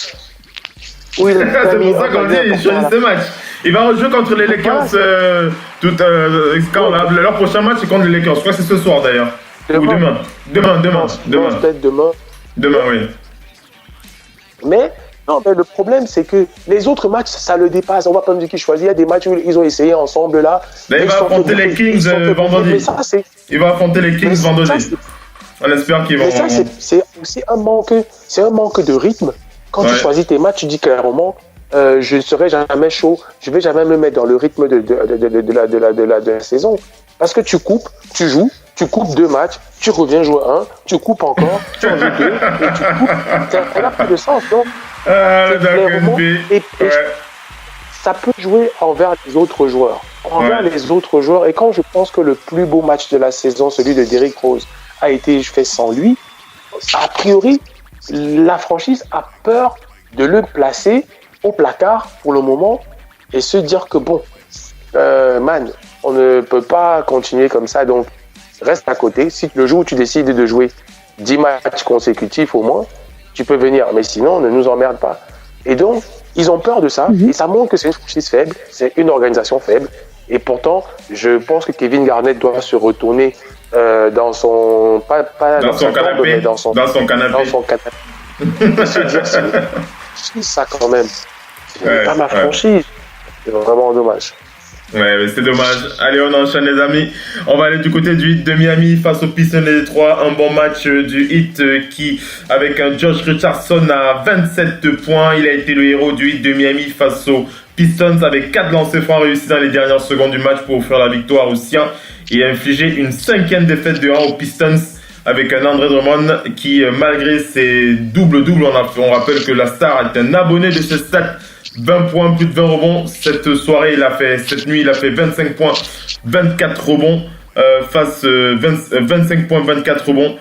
C'est pour ça qu'on dit il choisit ce match. Il va rejouer contre les Lakers leur prochain match c'est contre les Lakers. Je crois que c'est ce soir d'ailleurs. Ou demain. Peut-être demain. Demain, oui. Mais le problème, c'est que les autres matchs, ça le dépasse. On va pas me dire qu'ils choisissent. Il y a des matchs où ils ont essayé ensemble là. Il va affronter les Kings vendredi. Il va affronter les Kings vendredi. On espère qu'ils vont. Mais ça, c'est aussi un manque de rythme. Quand tu choisis tes matchs, tu dis clairement, je ne serai jamais chaud. Je vais jamais me mettre dans le rythme de la saison. Parce que tu coupes, tu joues. tu coupes 2 matchs, tu reviens jouer 1, tu coupes encore, tu en joues 2, et tu coupes. Ça n'a pas de sens, non? Et ça peut jouer envers les autres joueurs. Les autres joueurs. Et quand je pense que le plus beau match de la saison, celui de Derrick Rose, a été fait sans lui, a priori, la franchise a peur de le placer au placard pour le moment et se dire que bon, on ne peut pas continuer comme ça, donc reste à côté. Si le jour où tu décides de jouer 10 matchs consécutifs au moins, tu peux venir, mais sinon, ne nous emmerde pas. Et donc, ils ont peur de ça, et ça montre que c'est une franchise faible, c'est une organisation faible, et pourtant, je pense que Kevin Garnett doit se retourner dans son... Pas dans son canapé, mais dans son canapé. Et se dire, c'est ça quand même. C'est pas ma franchise. C'est vraiment dommage. Ouais, mais c'est dommage. Allez, on enchaîne les amis. On va aller du côté du Heat de Miami face aux Pistons des Détroit. Un bon match du Heat qui, avec un Josh Richardson à 27 points, il a été le héros du Heat de Miami face aux Pistons avec 4 lancers francs réussis dans les dernières secondes du match pour offrir la victoire aux siens et infliger une 5e défaite de 1 aux Pistons avec un Andre Drummond qui, malgré ses doubles-doubles, on rappelle que la star est un abonné de ses stats. 20 points, plus de 20 rebonds. Cette nuit, il a fait 25 points, 24 rebonds, 25 points, 24 rebonds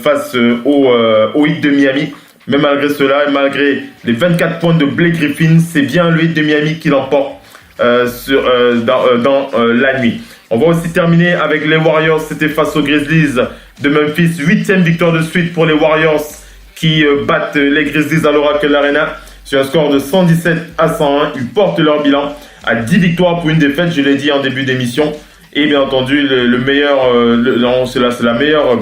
face au Heat de Miami. Mais malgré cela, et malgré les 24 points de Blake Griffin, c'est bien le Heat de Miami qui l'emporte dans la nuit. On va aussi terminer avec les Warriors. C'était face aux Grizzlies de Memphis. 8e victoire de suite pour les Warriors qui battent les Grizzlies à l'Oracle Arena. Sur un score de 117-101, ils portent leur bilan à 10 victoires pour une défaite, je l'ai dit en début d'émission. Et bien entendu, c'est la meilleure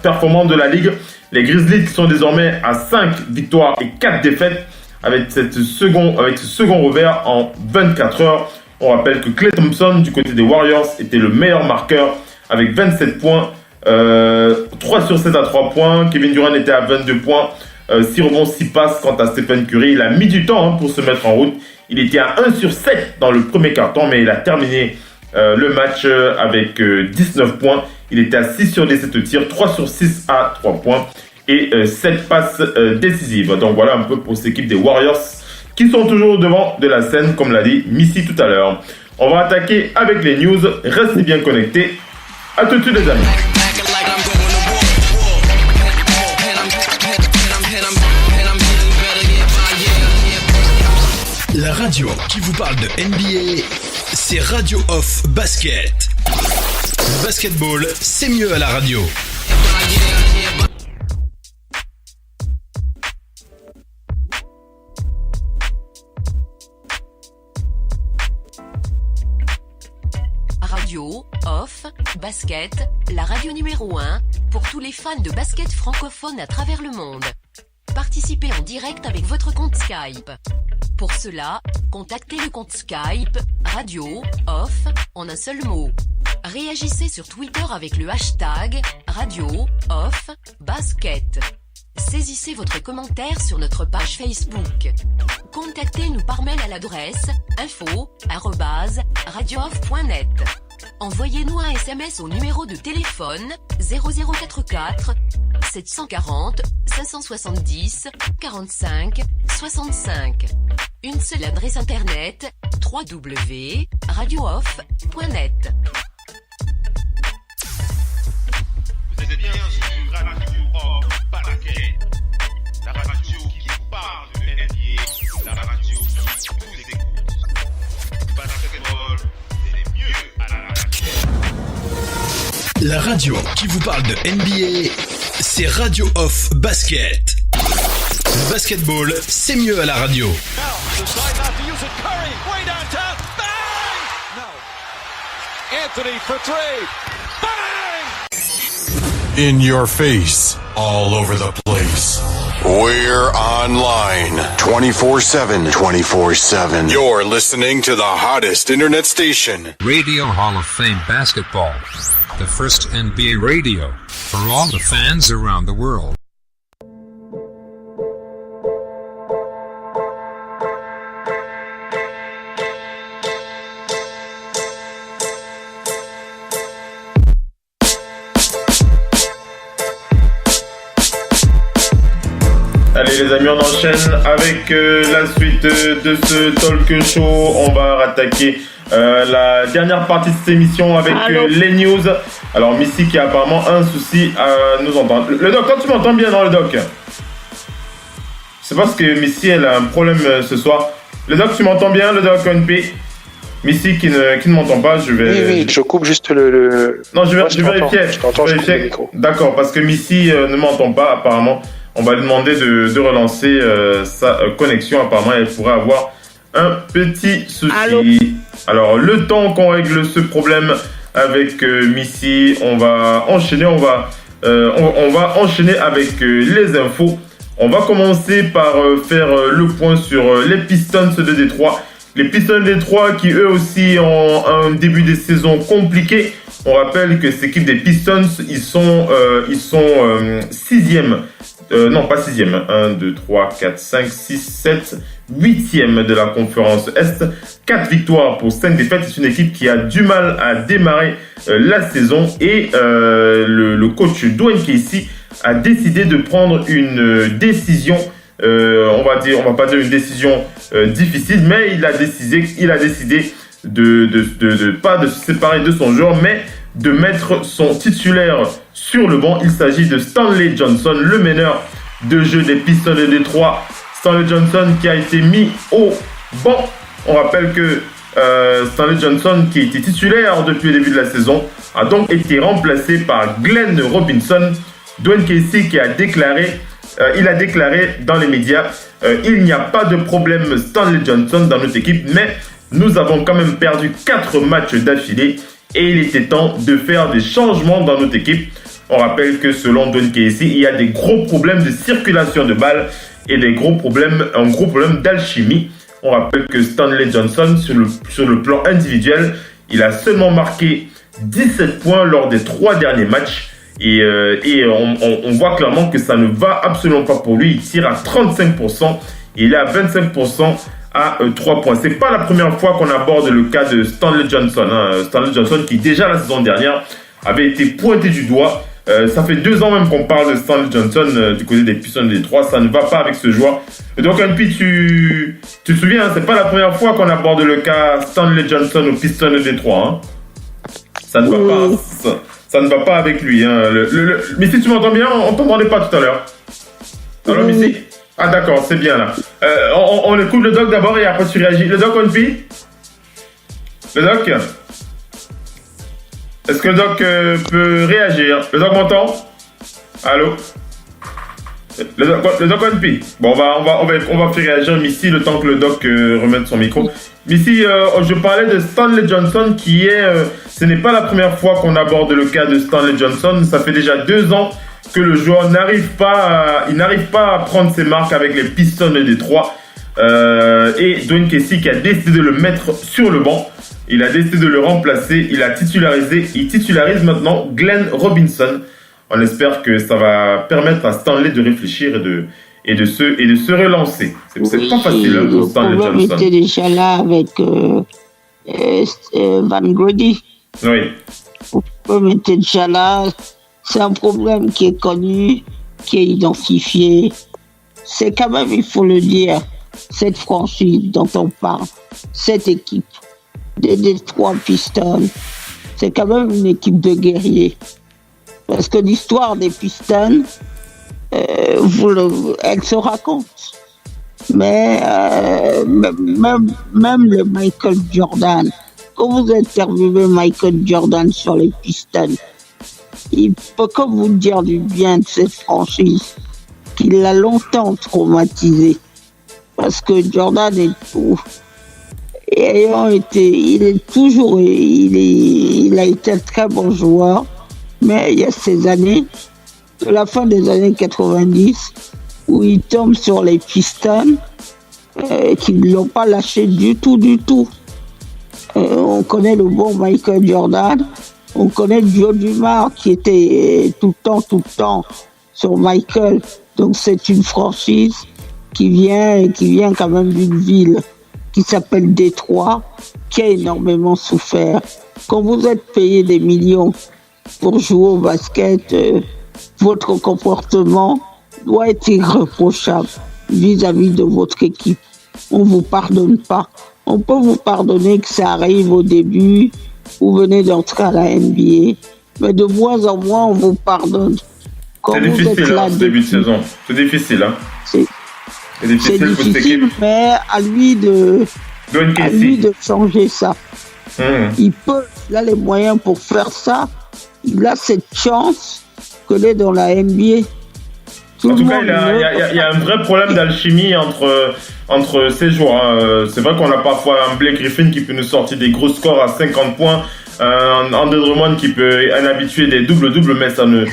performance de la ligue. Les Grizzlies qui sont désormais à 5 victoires et 4 défaites avec ce second revers en 24 heures. On rappelle que Klay Thompson du côté des Warriors était le meilleur marqueur avec 27 points, 3 sur 7 à 3 points. Kevin Durant était à 22 points. 6 rebonds, 6 passes. Quant à Stephen Curry, il a mis du temps pour se mettre en route. Il était à 1 sur 7 dans le premier quart-temps, mais il a terminé le match avec 19 points. Il était à 6 sur 17 tirs, 3 sur 6 à 3 points et 7 passes décisives. Donc voilà un peu pour cette équipe des Warriors qui sont toujours devant de la scène, comme l'a dit Missy tout à l'heure. On va attaquer avec les news. Restez bien connectés. À tout de suite les amis. La radio qui vous parle de NBA, c'est Radio Off Basket. Le basketball, c'est mieux à la radio. Radio Off Basket, la radio numéro 1 pour tous les fans de basket francophone à travers le monde. Participez en direct avec votre compte Skype. Pour cela, contactez le compte Skype Radio Off en un seul mot. Réagissez sur Twitter avec le hashtag Radio Off Basket. Saisissez votre commentaire sur notre page Facebook. Contactez-nous par mail à l'adresse info@radiooff.net. Envoyez-nous un SMS au numéro de téléphone 0044 740 570 45 65. Une seule adresse internet www.radiooff.net. Vous êtes bien sur Radio Off Basket, la radio qui vous parle de NBA, la radio qui vous écoute. Basketball, c'est mieux à la radio. La radio qui vous parle de NBA, c'est Radio Off Basket. Le basketball, c'est mieux à la radio. Anthony for three. Bang! In your face, all over the place. We're online 24/7. 24/7. You're listening to the hottest internet station. Radio Hall of Fame Basketball. The first NBA radio for all the fans around the world. Allez les amis, on enchaîne avec la suite de ce talk show. On va rattaquer la dernière partie de cette émission avec les news. Alors Missy qui a apparemment un souci à nous entendre. Le doc, quand tu m'entends bien dans le doc? C'est parce que Missy elle a un problème ce soir. Le doc, tu m'entends bien, le doc ONP? Missy qui ne m'entend pas, je vais... Oui, je coupe juste le... Non, je vérifier. Je t'entends, je coupe le micro. D'accord, parce que Missy ne m'entend pas apparemment. On va lui demander de relancer sa connexion. Apparemment, elle pourrait avoir un petit souci. Allô? Alors, le temps qu'on règle ce problème avec Missy, on va enchaîner. On va enchaîner avec les infos. On va commencer par faire le point sur les Pistons de Détroit. Les Pistons de Détroit qui eux aussi ont un début de saison compliqué. On rappelle que cette équipe des Pistons, ils sont 6e. Non, pas 6e. 1, 2, 3, 4, 5, 6, 7, 8e de la conférence Est. 4 victoires pour 5 défaites. C'est une équipe qui a du mal à démarrer la saison. Et le coach Dwayne Casey a décidé de prendre une décision. On va pas dire une décision difficile, mais il a décidé de pas de se séparer de son joueur, mais de mettre son titulaire sur le banc. Il s'agit de Stanley Johnson, le meneur de jeu des Pistons de Détroit. Stanley Johnson qui a été mis au banc. On rappelle que Stanley Johnson, qui était titulaire depuis le début de la saison, a donc été remplacé par Glenn Robinson. Dwayne Casey qui a déclaré dans les médias, il n'y a pas de problème Stanley Johnson dans notre équipe, mais nous avons quand même perdu 4 matchs d'affilée et il était temps de faire des changements dans notre équipe. On rappelle que selon Dwayne Casey, il y a des gros problèmes de circulation de balles et un gros problème d'alchimie. On rappelle que Stanley Johnson, sur le plan individuel, il a seulement marqué 17 points lors des 3 derniers matchs. Et on voit clairement que ça ne va absolument pas pour lui. Il tire à 35%. Il est à 25% à 3 points. C'est pas la première fois qu'on aborde le cas de Stanley Johnson. Stanley Johnson qui déjà la saison dernière avait été pointé du doigt. Ça fait 2 ans même qu'on parle de Stanley Johnson du côté des Pistons de Détroit. Ça ne va pas avec ce joueur. Donc NP, tu te souviens, c'est pas la première fois qu'on aborde le cas Stanley Johnson aux Pistons de Détroit. Ça ne va pas. Ça ne va pas avec lui. Missy, tu m'entends bien? On ne t'entendait pas tout à l'heure. Allô, Missy? Ah, d'accord, c'est bien là. On écoute le doc d'abord et après tu réagis. Le doc, ONP? Le doc? Est-ce que le doc peut réagir? Le doc m'entend? Allô? Le doc ONP? Bon, on va faire réagir Missy le temps que le doc remette son micro. Missy, je parlais de Stanley Johnson qui est... ce n'est pas la première fois qu'on aborde le cas de Stanley Johnson. Ça fait déjà 2 ans que le joueur n'arrive pas à prendre ses marques avec les Pistons de Détroit. Et Dwayne Casey qui a décidé de le mettre sur le banc. Il a décidé de le remplacer. Il titularise maintenant Glenn Robinson. On espère que ça va permettre à Stanley de réfléchir et de se relancer. C'est pas facile pour Stanley Johnson. Le problème était déjà là avec Van Gundy. Oui. Le problème était déjà là. C'est un problème qui est connu, qui est identifié. C'est quand même, il faut le dire, cette franchise dont on parle, cette équipe des Détroit Pistons, c'est quand même une équipe de guerriers. Parce que l'histoire des Pistons, elle se raconte. Mais même le Michael Jordan, quand vous interviewez Michael Jordan sur les Pistons, il peut que vous dire du bien de cette franchise, qu'il l'a longtemps traumatisé. Parce que Jordan est tout. Il a été un très bon joueur, mais il y a ces années, de la fin des années 90, où il tombe sur les Pistons, qui ne l'ont pas lâché du tout. On connaît le bon Michael Jordan, on connaît Joe Dumars qui était tout le temps sur Michael. Donc c'est une franchise qui vient quand même d'une ville qui s'appelle Détroit, qui a énormément souffert. Quand vous êtes payé des millions pour jouer au basket, votre comportement doit être irréprochable vis-à-vis de votre équipe. On ne vous pardonne pas. On peut vous pardonner que ça arrive au début, vous venez d'entrer à la NBA, mais de moins en moins, on vous pardonne. C'est difficile, ce début de saison. C'est difficile, hein. C'est difficile, mais à lui de changer ça. Il peut, il a les moyens pour faire ça. Il a cette chance que l'est dans la NBA. En tout cas, il y a un vrai problème d'alchimie entre ces joueurs. C'est vrai qu'on a parfois un Blake Griffin qui peut nous sortir des gros scores à 50 points, un Andre Drummond qui peut un habitué des doubles-doubles, mais ça ne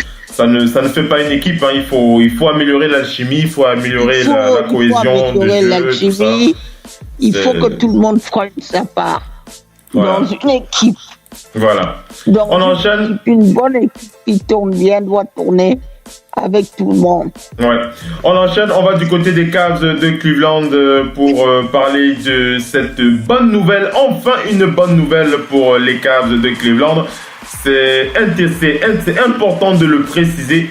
fait pas une équipe. Hein. Il faut améliorer l'alchimie, il faut améliorer la cohésion de jeu, tout ça. Il faut que tout le monde prenne sa part dans une équipe. Voilà. Donc, on enchaîne. Une bonne équipe qui tourne bien doit tourner avec tout le monde. Ouais. On enchaîne, on va du côté des Cavs de Cleveland pour parler de cette bonne nouvelle. Enfin, une bonne nouvelle pour les Cavs de Cleveland. C'est important de le préciser.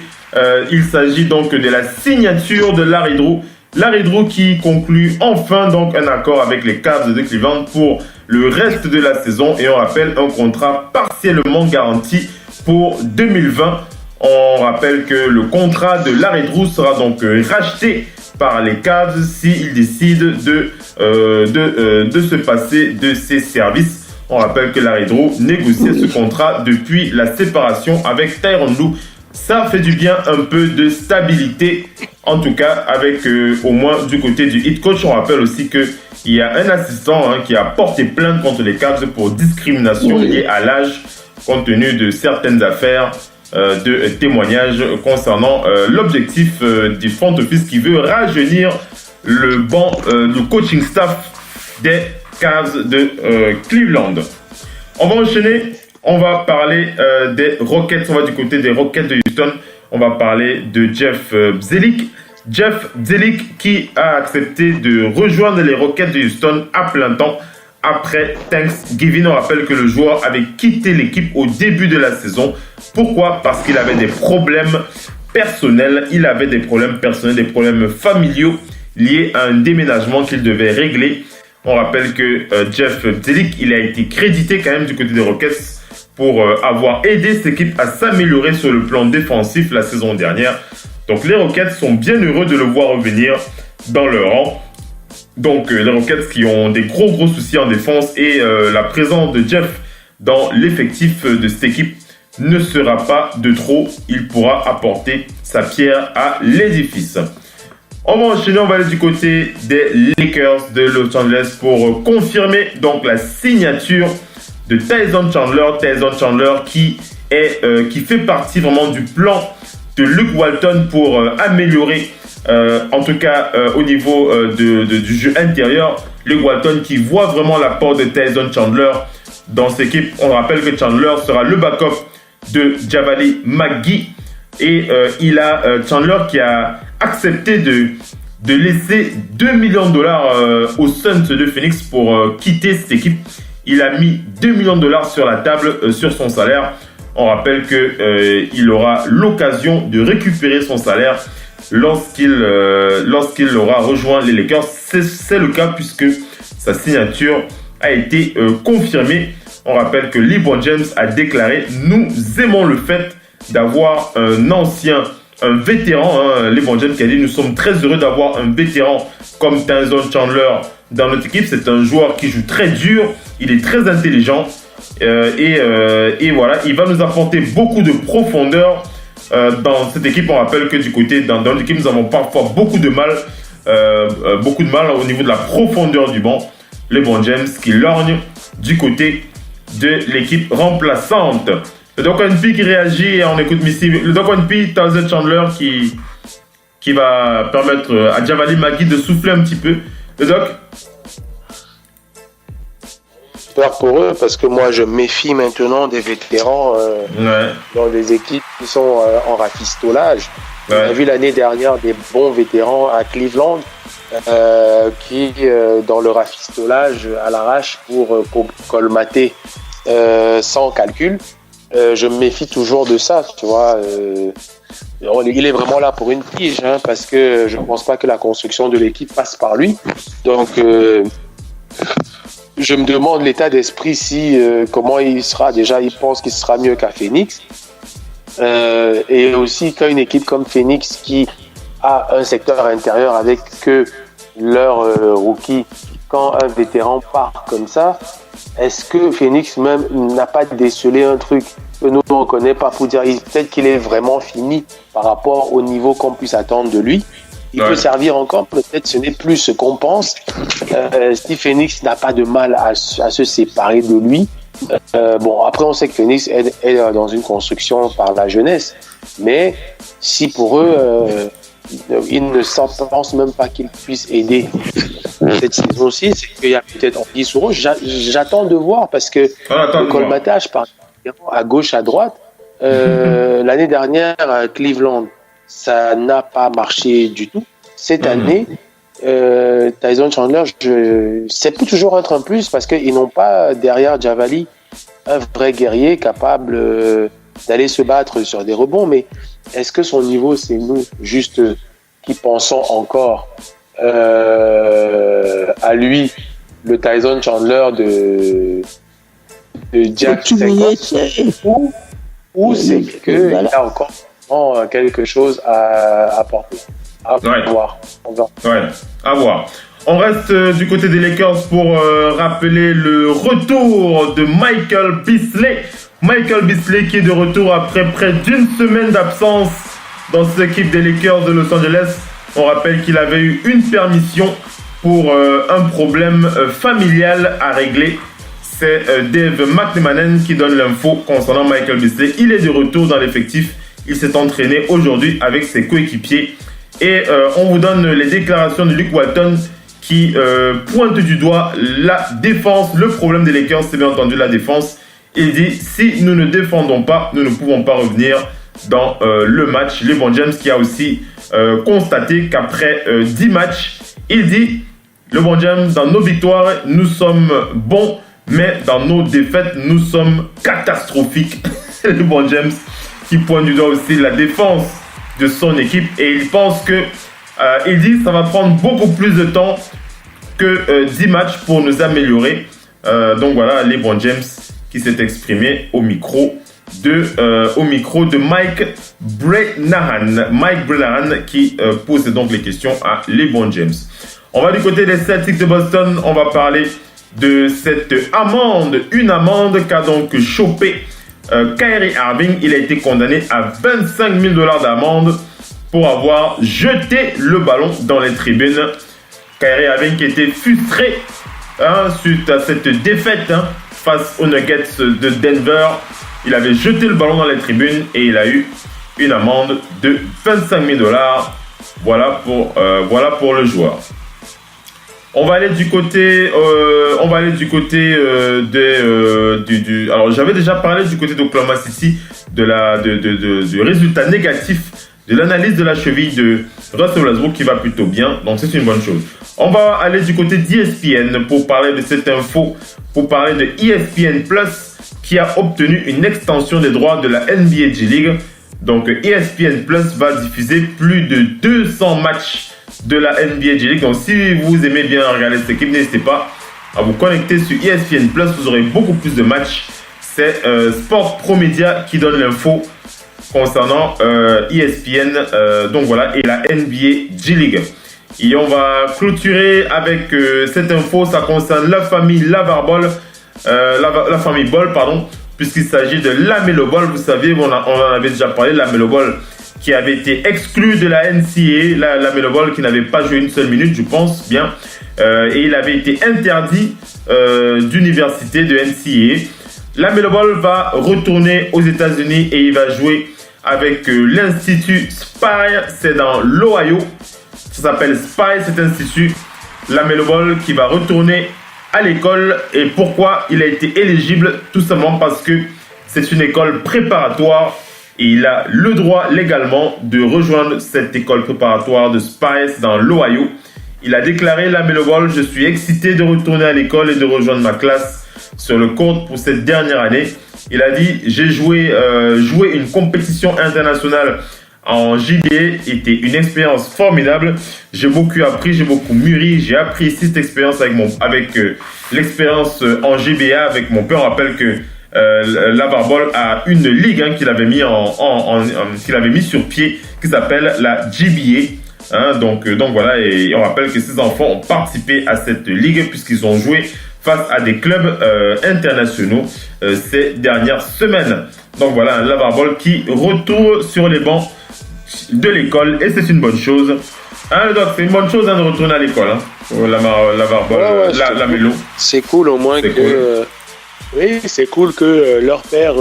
Il s'agit donc de la signature de Larry Drew. Larry Drew qui conclut enfin donc un accord avec les Cavs de Cleveland pour le reste de la saison. Et on rappelle un contrat partiellement garanti pour 2020. On rappelle que le contrat de Larry Drew sera donc racheté par les Cavs s'ils décident de se passer de ses services. On rappelle que Larry Drew négociait ce contrat depuis la séparation avec Tyronn Lue. Ça fait du bien, un peu de stabilité, en tout cas avec au moins du côté du head coach. On rappelle aussi qu'il y a un assistant qui a porté plainte contre les Cavs pour discrimination liée à l'âge, compte tenu de certaines affaires de témoignages concernant l'objectif du front office qui veut rajeunir le coaching staff des Cavs de Cleveland. On va enchaîner. On va parler des Rockets. On va du côté des Rockets de Houston. On va parler de Jeff Bzdelik. Jeff Bzdelik qui a accepté de rejoindre les Rockets de Houston à plein temps après Thanksgiving. On rappelle que le joueur avait quitté l'équipe au début de la saison. Pourquoi ? Parce qu'il avait des problèmes personnels. Il avait des problèmes personnels, des problèmes familiaux liés à un déménagement qu'il devait régler. On rappelle que Jeff Bzdelik, il a été crédité quand même du côté des Rockets pour avoir aidé cette équipe à s'améliorer sur le plan défensif la saison dernière. Donc les Rockets sont bien heureux de le voir revenir dans leur rang. Donc les Rockets qui ont des gros soucis en défense et la présence de Jeff dans l'effectif de cette équipe ne sera pas de trop. Il pourra apporter sa pierre à l'édifice. On va enchaîner, on va aller du côté des Lakers de Los Angeles pour confirmer donc la signature de Tyson Chandler qui fait partie vraiment du plan de Luke Walton pour améliorer en tout cas au niveau du jeu intérieur. Luke Walton qui voit vraiment l'apport de Tyson Chandler dans cette équipe. On rappelle que Chandler sera le backup de Javale McGee et Chandler qui a accepté de laisser $2 millions aux Suns de Phoenix pour quitter cette équipe. Il a mis $2 millions sur la table sur son salaire. On rappelle qu'il aura l'occasion de récupérer son salaire lorsqu'il aura rejoint les Lakers. C'est le cas puisque sa signature a été confirmée. On rappelle que LeBron James a déclaré « Nous aimons le fait d'avoir un vétéran, LeBron James qui a dit « Nous sommes très heureux d'avoir un vétéran comme Tyson Chandler dans notre équipe. C'est un joueur qui joue très dur, il est très intelligent et voilà, il va nous apporter beaucoup de profondeur dans cette équipe. » On rappelle que du côté dans notre équipe, nous avons parfois beaucoup de mal au niveau de la profondeur du banc. LeBron James qui lorgne du côté de l'équipe remplaçante. Le Doc NP qui réagit et on écoute Missy. Le Doc NP, Tyson Chandler qui va permettre à Javale McGee de souffler un petit peu. Le Doc. J'espère pour eux parce que moi je méfie maintenant des vétérans dans les équipes qui sont en rafistolage. On a vu l'année dernière des bons vétérans à Cleveland qui dans le rafistolage à l'arrache pour colmater sans calcul. Je me méfie toujours de ça, tu vois. il est vraiment là pour une pige, hein, parce que je ne pense pas que la construction de l'équipe passe par lui. Donc, je me demande l'état d'esprit comment il sera. Déjà, il pense qu'il sera mieux qu'à Phoenix. Et aussi, quand une équipe comme Phoenix qui a un secteur intérieur avec que leur rookie, quand un vétéran part comme ça, est-ce que Phoenix même n'a pas décelé un truc que nous on ne connaît pas pour dire peut-être qu'il est vraiment fini par rapport au niveau qu'on puisse attendre de lui? Il peut servir encore, peut-être ce n'est plus ce qu'on pense. Si Phoenix n'a pas de mal à se séparer de lui, bon, après on sait que Phoenix est dans une construction par la jeunesse, mais si pour eux, ils ne pensent même pas qu'ils puissent aider cette saison-ci, c'est qu'il y a peut-être Anguille sous roche. J'attends de voir parce que le colmatage par à gauche, à droite, l'année dernière à Cleveland, ça n'a pas marché du tout. Cette année, Tyson Chandler, ça peut toujours être un plus parce qu'ils n'ont pas derrière Javali un vrai guerrier capable d'aller se battre sur des rebonds. Mais est-ce que son niveau, c'est nous juste qui pensons encore à lui, le Tyson Chandler de Jack Second, ou c'est qu'il a encore quelque chose à apporter. À voir. À voir. On reste du côté des Lakers pour rappeler le retour de Michael Beasley. Michael Beasley qui est de retour après près d'une semaine d'absence dans cette équipe des Lakers de Los Angeles. On rappelle qu'il avait eu une permission pour un problème familial à régler. C'est Dave McMahon qui donne l'info concernant Michael Beasley. Il est de retour dans l'effectif. Il s'est entraîné aujourd'hui avec ses coéquipiers. Et on vous donne les déclarations de Luke Walton qui pointe du doigt la défense. Le problème des Lakers, c'est bien entendu la défense. Il dit, si nous ne défendons pas, nous ne pouvons pas revenir dans le match. LeBron James qui a aussi constaté qu'après 10 matchs, il dit, LeBron James, dans nos victoires, nous sommes bons, mais dans nos défaites, nous sommes catastrophiques. LeBron James qui pointe du doigt aussi la défense de son équipe et il pense que, il dit, ça va prendre beaucoup plus de temps que 10 matchs pour nous améliorer. Donc voilà, LeBron James qui s'est exprimé au micro de Mike Brenahan. Mike Brenahan qui pose donc les questions à LeBron James. On va du côté des Celtics de Boston. On va parler de cette amende. Une amende qu'a donc chopé Kyrie Irving. Il a été condamné à $25 000 d'amende pour avoir jeté le ballon dans les tribunes. Kyrie Irving qui était frustré suite à cette défaite face aux Nuggets de Denver. Il avait jeté le ballon dans les tribunes et il a eu une amende de $25 000. Voilà pour le joueur. On va aller du côté, alors j'avais déjà parlé du côté d'Oklahoma City du résultat négatif de l'analyse de la cheville de Russell Westbrook qui va plutôt bien, donc c'est une bonne chose. On va aller du côté d'ESPN pour parler de cette info, pour parler de ESPN Plus qui a obtenu une extension des droits de la NBA G-League. Donc ESPN Plus va diffuser plus de 200 matchs de la NBA G-League. Donc si vous aimez bien regarder cette équipe, n'hésitez pas à vous connecter sur ESPN Plus, vous aurez beaucoup plus de matchs. C'est Sport Pro Media qui donne l'info concernant ESPN, donc voilà, et la NBA G-League. Et on va clôturer avec cette info, ça concerne la famille Lavar-Ball, la famille Ball, pardon, puisqu'il s'agit de LaMelo Ball. Vous savez, on en avait déjà parlé, LaMelo Ball qui avait été exclu de la NCAA, LaMelo Ball qui n'avait pas joué une seule minute, je pense bien, et il avait été interdit d'université de NCAA. LaMelo Ball va retourner aux États-Unis et il va jouer avec l'Institut Spire, c'est dans l'Ohio. Ça s'appelle Spire, cet institut. LaMelo Ball qui va retourner à l'école. Et pourquoi il a été éligible? Tout simplement parce que c'est une école préparatoire et il a le droit légalement de rejoindre cette école préparatoire de Spire dans l'Ohio. Il a déclaré, LaMelo Ball, je suis excité de retourner à l'école et de rejoindre ma classe sur le court pour cette dernière année. Il a dit, j'ai joué une compétition internationale en JBA était une expérience formidable. J'ai beaucoup appris, j'ai beaucoup mûri. J'ai apprécié cette expérience avec l'expérience en GBA avec mon père. On rappelle que LeVar Ball a une ligue qu'il avait mis qu'il avait mis sur pied qui s'appelle la GBA. Donc voilà, et on rappelle que ces enfants ont participé à cette ligue puisqu'ils ont joué face à des clubs internationaux ces dernières semaines. Donc voilà, LeVar Ball qui retourne sur les bancs de l'école et c'est une bonne chose. Le doc, c'est une bonne chose de retourner à l'école. LeVar Ball, la mélo. C'est cool au moins oui, c'est cool que leur père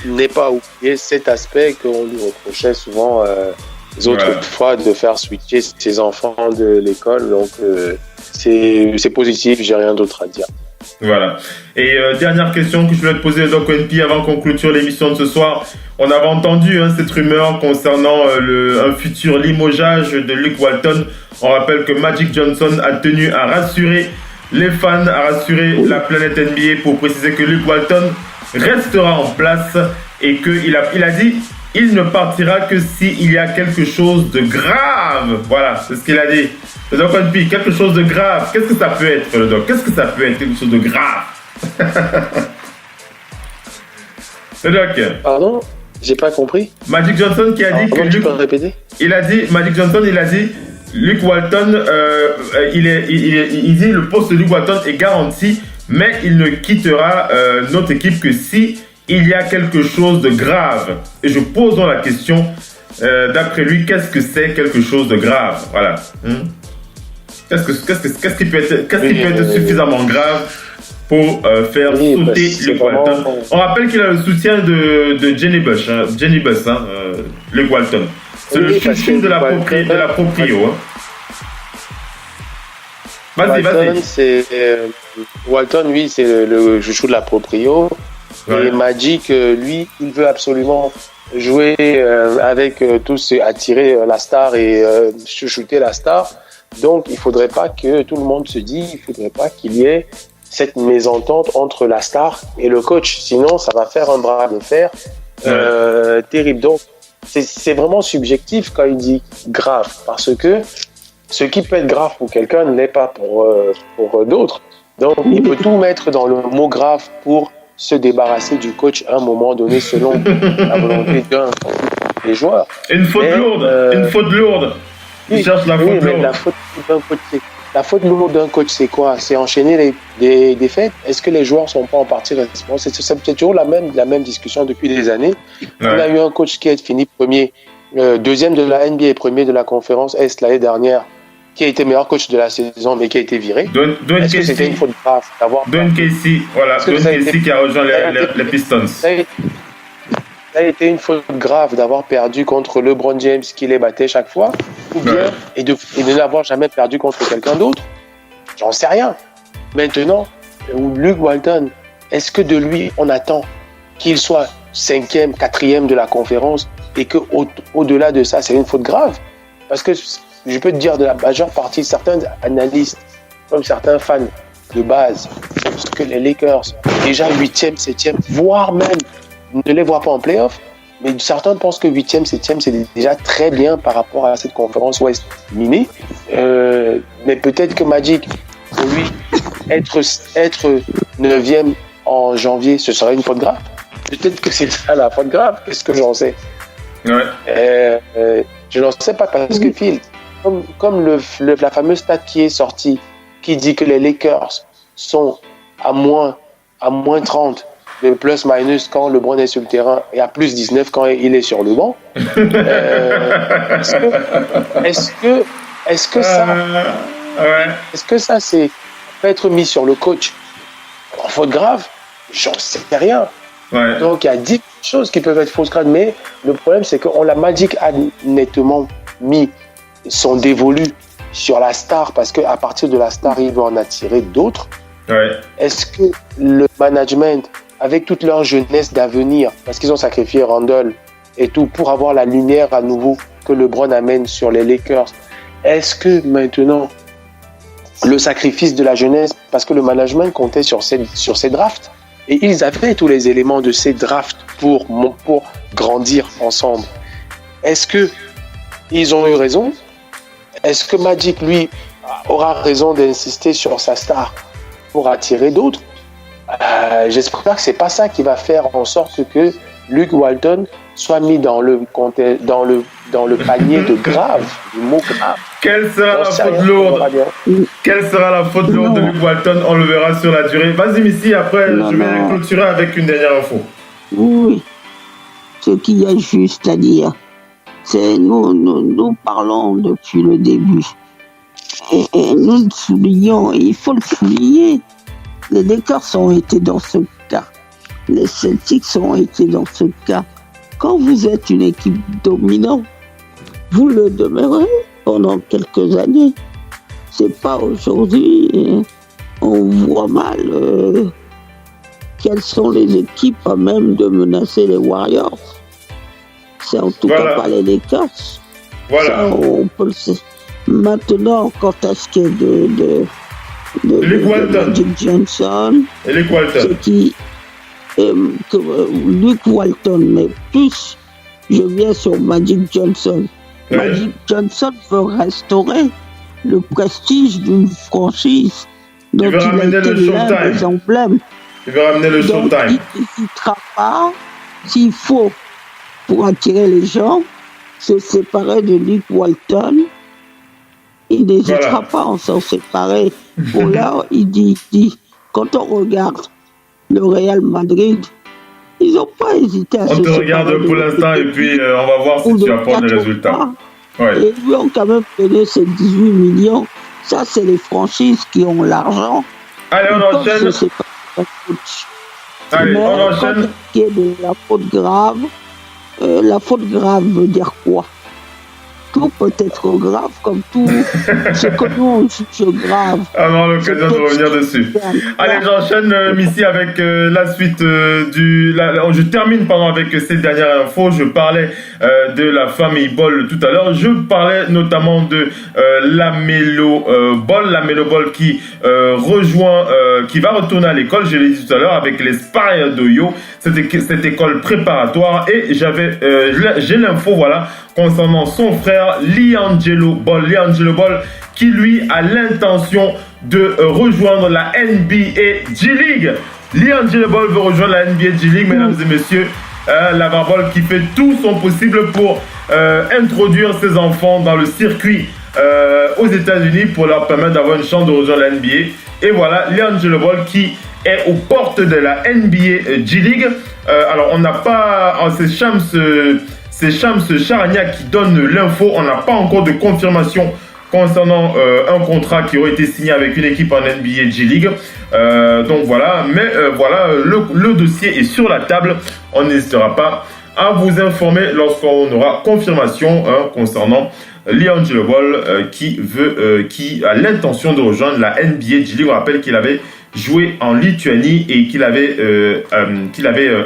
n'ait pas oublié cet aspect qu'on lui reprochait souvent les autres fois de faire switcher ses enfants de l'école. Donc c'est positif, j'ai rien d'autre à dire. Voilà. Et dernière question que je voulais te poser, Doc ONP, avant qu'on clôture l'émission de ce soir. On avait entendu cette rumeur concernant un futur limogeage de Luke Walton. On rappelle que Magic Johnson a tenu à rassurer les fans, à rassurer la planète NBA pour préciser que Luke Walton restera en place et qu'il a dit il ne partira que s'il y a quelque chose de grave. Voilà, c'est ce qu'il a dit. Le Doc ONP, quelque chose de grave. Qu'est-ce que ça peut être, le Doc? Qu'est-ce que ça peut être, quelque chose de grave? Le Doc. Pardon? J'ai pas compris. Magic Johnson qui a dit que tu peux répéter? Magic Johnson, il a dit Luke Walton, il dit le poste de Luke Walton est garanti, mais il ne quittera notre équipe que si il y a quelque chose de grave. Et je pose donc la question, d'après lui, qu'est-ce que c'est quelque chose de grave? Voilà. Qu'est-ce qui peut être suffisamment grave pour faire sauter Luke Walton? On rappelle qu'il a le soutien de Jenny Buss, Luke Walton. C'est le chouchou de la proprio. Vas-y. Walton, lui, c'est le chouchou de la proprio. Ouais. Et Magic, lui, il veut absolument jouer avec tous, attirer la star et chouchouter la star. Donc, il ne faudrait pas que tout le monde se dise, il ne faudrait pas qu'il y ait cette mésentente entre la star et le coach. Sinon, ça va faire un bras de fer terrible. Donc, c'est vraiment subjectif quand il dit grave, parce que ce qui peut être grave pour quelqu'un ne l'est pas pour d'autres. Donc, il peut tout mettre dans le mot grave pour se débarrasser du coach à un moment donné selon la volonté des joueurs. Une faute lourde. Il cherche la faute lourde. La faute lourde d'un coach, c'est quoi? C'est enchaîner les défaites. Est-ce que les joueurs ne sont pas en partie responsables? C'est toujours la même discussion depuis des années. Ouais. On a eu un coach qui a fini deuxième de la NBA et premier de la conférence Est l'année dernière, qui a été meilleur coach de la saison, mais qui a été viré. Est-ce que c'était une faute grave d'avoir... Don Casey, voilà. Don Casey qui a rejoint les Pistons. Ça a été une faute grave d'avoir perdu contre LeBron James qui les battait chaque fois, ou bien et de n'avoir jamais perdu contre quelqu'un d'autre. J'en sais rien. Maintenant, Luke Walton, est-ce que de lui on attend qu'il soit 5e, 4e de la conférence et que au-delà de ça, c'est une faute grave? Parce que je peux te dire de la majeure partie, certains analystes, comme certains fans de base, parce que les Lakers, déjà 8e, 7e, voire même ne les voient pas en play-off, mais certains pensent que 8e, 7e, c'est déjà très bien par rapport à cette conférence Ouest minée. Mais peut-être que Magic, pour lui, être 9e en janvier, ce serait une faute grave. Peut-être que c'est ça la faute grave, qu'est-ce que j'en sais? Je n'en sais pas, parce que Phil, comme la fameuse stat qui est sortie, qui dit que les Lakers sont à moins 30 de plus-minus quand LeBron est sur le terrain et à plus 19 quand il est sur le banc. Est-ce que ça peut être mis sur le coach en faute grave? J'en sais rien. Ouais. Donc il y a 10 choses qui peuvent être fausses graves, mais le problème c'est que la Magic a nettement mis son dévolu sur la star parce qu'à partir de la star il veut en attirer d'autres. Ouais. Est-ce que le management, avec toute leur jeunesse d'avenir, parce qu'ils ont sacrifié Randle et tout pour avoir la lumière à nouveau que LeBron amène sur les Lakers, est-ce que maintenant le sacrifice de la jeunesse, parce que le management comptait sur ces drafts et ils avaient tous les éléments de ces drafts pour grandir ensemble. Est-ce que ils ont eu raison? Est-ce que Magic, lui, aura raison d'insister sur sa star pour attirer d'autres? J'espère que c'est pas ça qui va faire en sorte que Luke Walton soit mis dans le panier de grave, du mot grave. Quelle sera la faute lourde? Quelle sera la faute lourde de Luke Walton? On le verra sur la durée. Vas-y, Missy, après je vais clôturer avec une dernière info. Oui, ce qu'il y a juste à dire, c'est nous parlons depuis le début. Et nous le soulignons, et il faut le souligner. Les Lakers ont été dans ce cas. Les Celtics ont été dans ce cas. Quand vous êtes une équipe dominante, vous le demeurez pendant quelques années. C'est pas aujourd'hui. On voit mal quelles sont les équipes à même de menacer les Warriors. C'est en tout cas pas les Lakers. Voilà. Ça, on peut le savoir. Maintenant, quant à ce qui est de Magic Johnson, et Luke Walton. C'est qui Luke Walton, mais plus je viens sur Magic Johnson. Ouais. Magic Johnson veut restaurer le prestige d'une franchise dont il a été l'un des emblèmes. Il veut ramener le Showtime. Il n'hésitera pas, s'il faut, pour attirer les gens, se séparer de Luke Walton. Il n'hésitera pas à s'en séparer. Pour là, il dit, quand on regarde le Real Madrid, ils n'ont pas hésité à se séparer. On te regarde pour l'instant et puis on va voir si tu apportes des résultats. Ouais. Et ils lui ont quand même donné ces 18 millions. Ça, c'est les franchises qui ont l'argent. Allez, on enchaîne. Allez, on enchaîne. Quand il y a de la faute grave veut dire quoi? Tout peut être grave, comme tout ce que nous on juge grave. On aura l'occasion de revenir dessus. Allez, j'enchaîne, Missy, avec la suite je termine avec cette dernière info. Je parlais de la famille Ball tout à l'heure. Je parlais notamment de Lamelo Ball qui rejoint, qui va retourner à l'école, je l'ai dit tout à l'heure, avec les Spires d'Oyo, cette école préparatoire. Et j'ai l'info, voilà, concernant son frère LiAngelo Ball, qui lui a l'intention de rejoindre la NBA G-League. LiAngelo Ball veut rejoindre la NBA G-League, mesdames et messieurs. LaVar Ball qui fait tout son possible pour introduire ses enfants dans le circuit aux États-Unis pour leur permettre d'avoir une chance de rejoindre la NBA. Et voilà, LiAngelo Ball qui est aux portes de la NBA G-League. Alors, on n'a pas... C'est Shams Charania qui donne l'info. On n'a pas encore de confirmation concernant un contrat qui aurait été signé avec une équipe en NBA G-League. Donc voilà, mais voilà, le dossier est sur la table. On n'hésitera pas à vous informer lorsqu'on aura confirmation concernant LiAngelo Ball qui a l'intention de rejoindre la NBA G-League. On rappelle qu'il avait joué en Lituanie et qu'il avait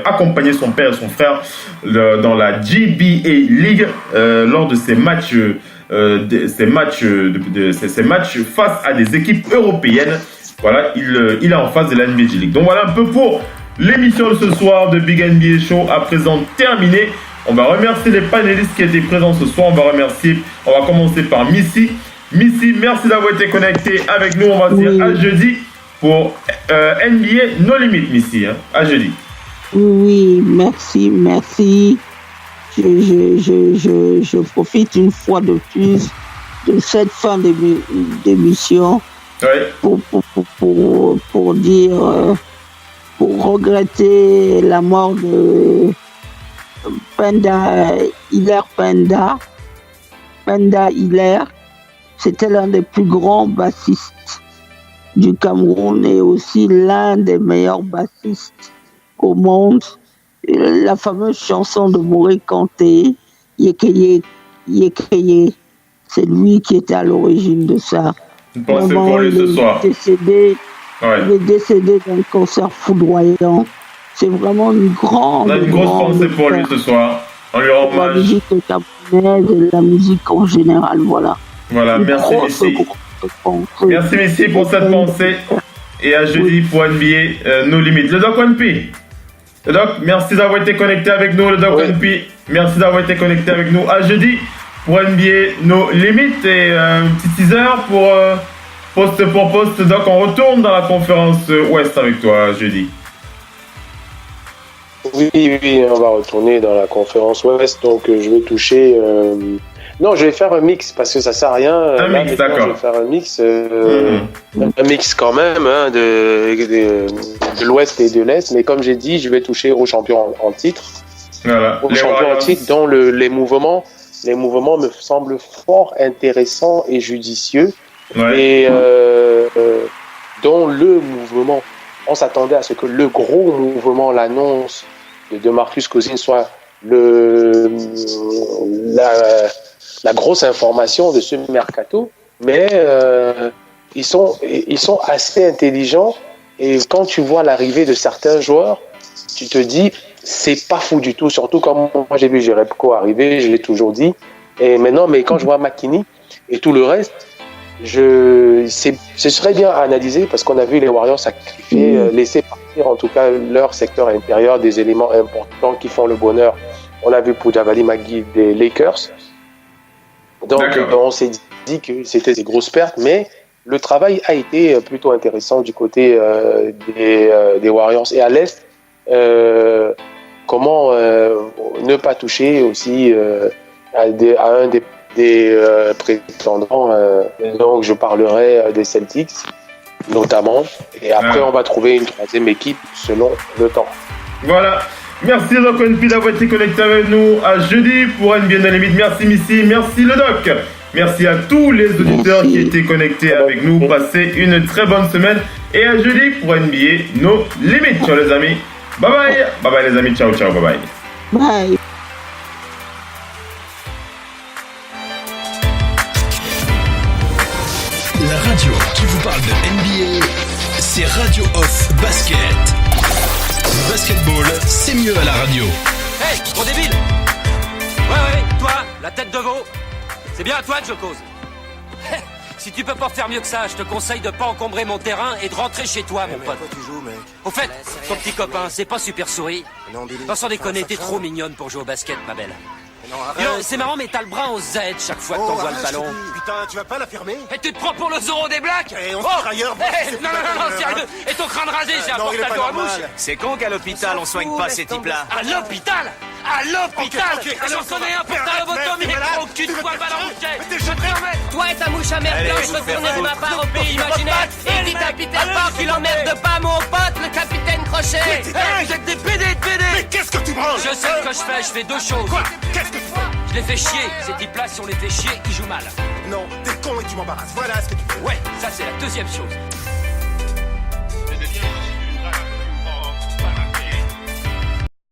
accompagné son père et son frère dans la GBA League lors de ces matchs face à des équipes européennes. Voilà, il est en face de la NBA League. Donc voilà un peu pour l'émission de ce soir de Big NBA Show, à présent terminée. On va remercier les panélistes qui étaient présents ce soir. On va commencer par Missy. Missy, merci d'avoir été connecté avec nous. On va se dire à jeudi pour NBA No Limit, Missy. À jeudi. Oui, merci. Je profite une fois de plus de cette fin d'émission pour dire, pour regretter la mort de Penda Hilaire. C'était l'un des plus grands bassistes du Cameroun et aussi l'un des meilleurs bassistes au monde. La fameuse chanson de Moré Kanté, Yekeye, c'est lui qui était à l'origine de ça. Pensez pour lui ce soir. Il est décédé d'un cancer foudroyant. C'est vraiment une grande... On a une grosse pensée pour lui ce soir. On lui rend hommage. La musique camerounaise et la musique en général, voilà. Voilà, merci Missy. Merci Missy pour cette pensée. Et à jeudi pour NBA No Limit. Le Doc One P. Le Doc, merci d'avoir été connecté avec nous, le Doc NP. Merci d'avoir été connecté avec nous à jeudi pour NBA nos limites et un petit teaser pour poste pour poste. Doc, on retourne dans la conférence Ouest avec toi jeudi. Oui, on va retourner dans la conférence Ouest, donc je vais toucher... Non, je vais faire un mix parce que ça sert à rien. Un mix, d'accord. Je vais faire un mix, un mix quand même hein, de l'Ouest et de l'Est. Mais comme j'ai dit, je vais toucher aux champions en titre. Voilà. Aux champions en titre, dont les mouvements me semblent fort intéressants et judicieux. Ouais. Et dont le mouvement, on s'attendait à ce que le gros mouvement, l'annonce de Marcus Cousins soit la grosse information de ce mercato, mais ils sont assez intelligents et quand tu vois l'arrivée de certains joueurs, tu te dis c'est pas fou du tout, surtout comme moi j'ai vu Jerebko arriver, je l'ai toujours dit, et maintenant mais quand je vois McKinney et tout le reste, ce serait bien à analyser parce qu'on a vu les Warriors sacrifier, laisser partir en tout cas leur secteur intérieur des éléments importants qui font le bonheur. On l'a vu pour Javale McGee des Lakers. Donc on s'est dit que c'était des grosses pertes, mais le travail a été plutôt intéressant du côté des Warriors. Et à l'Est, comment ne pas toucher aussi à un des prétendants. Donc je parlerai des Celtics notamment. Et après on va trouver une troisième équipe selon le temps. Voilà. Merci le Doc NP d'avoir été connecté avec nous à jeudi pour NBA No Limit. Merci Missy, merci le Doc. Merci à tous les auditeurs qui étaient connectés avec nous. Passez une très bonne semaine et à jeudi pour NBA No Limit. Ciao les amis. Bye bye. Bye bye les amis. Ciao, ciao. Bye bye. Bye. La radio qui vous parle de NBA, c'est Radio Off Basket. Le basketball, c'est mieux à la radio. Hey, gros débile! Ouais, toi, la tête de veau. C'est bien à toi que je cause. Si tu peux pas faire mieux que ça, je te conseille de pas encombrer mon terrain et de rentrer chez toi, mon pote. Tu joues, mec. Au fait, ton petit copain, c'est pas super souris. Non, sans déconner, t'es trop mignonne pour jouer au basket, ma belle. Non, c'est marrant, mais t'as le bras au Z chaque fois que t'envoies le ballon. Putain, tu vas pas la fermer? Et tu te prends pour le Zorro des Blacks? Et on se tire ailleurs. Non, sérieux. Et ton crâne rasé, j'ai un porte-à-dos à mouche. C'est con qu'à l'hôpital, on soigne pas ces types-là. À l'hôpital? J'en connais un pour ta lobotomie, gros cul de poil ballon. Toi et ta mouche à merde blanche, retournez de ma part au pays imaginaire. Et dis à Peter Pan qu'il emmerde pas mon pote, le capitaine Crochet. Vous êtes des PD. Mais qu'est-ce que tu branches? Je sais ce que je fais deux choses. Quoi? Qu'est-ce que tu fais? Je les fais chier, ces types-là, si on les fait chier, ils jouent mal. Non, t'es con et tu m'embarrasses. Voilà ce que tu fais. Ouais, ça c'est la deuxième chose.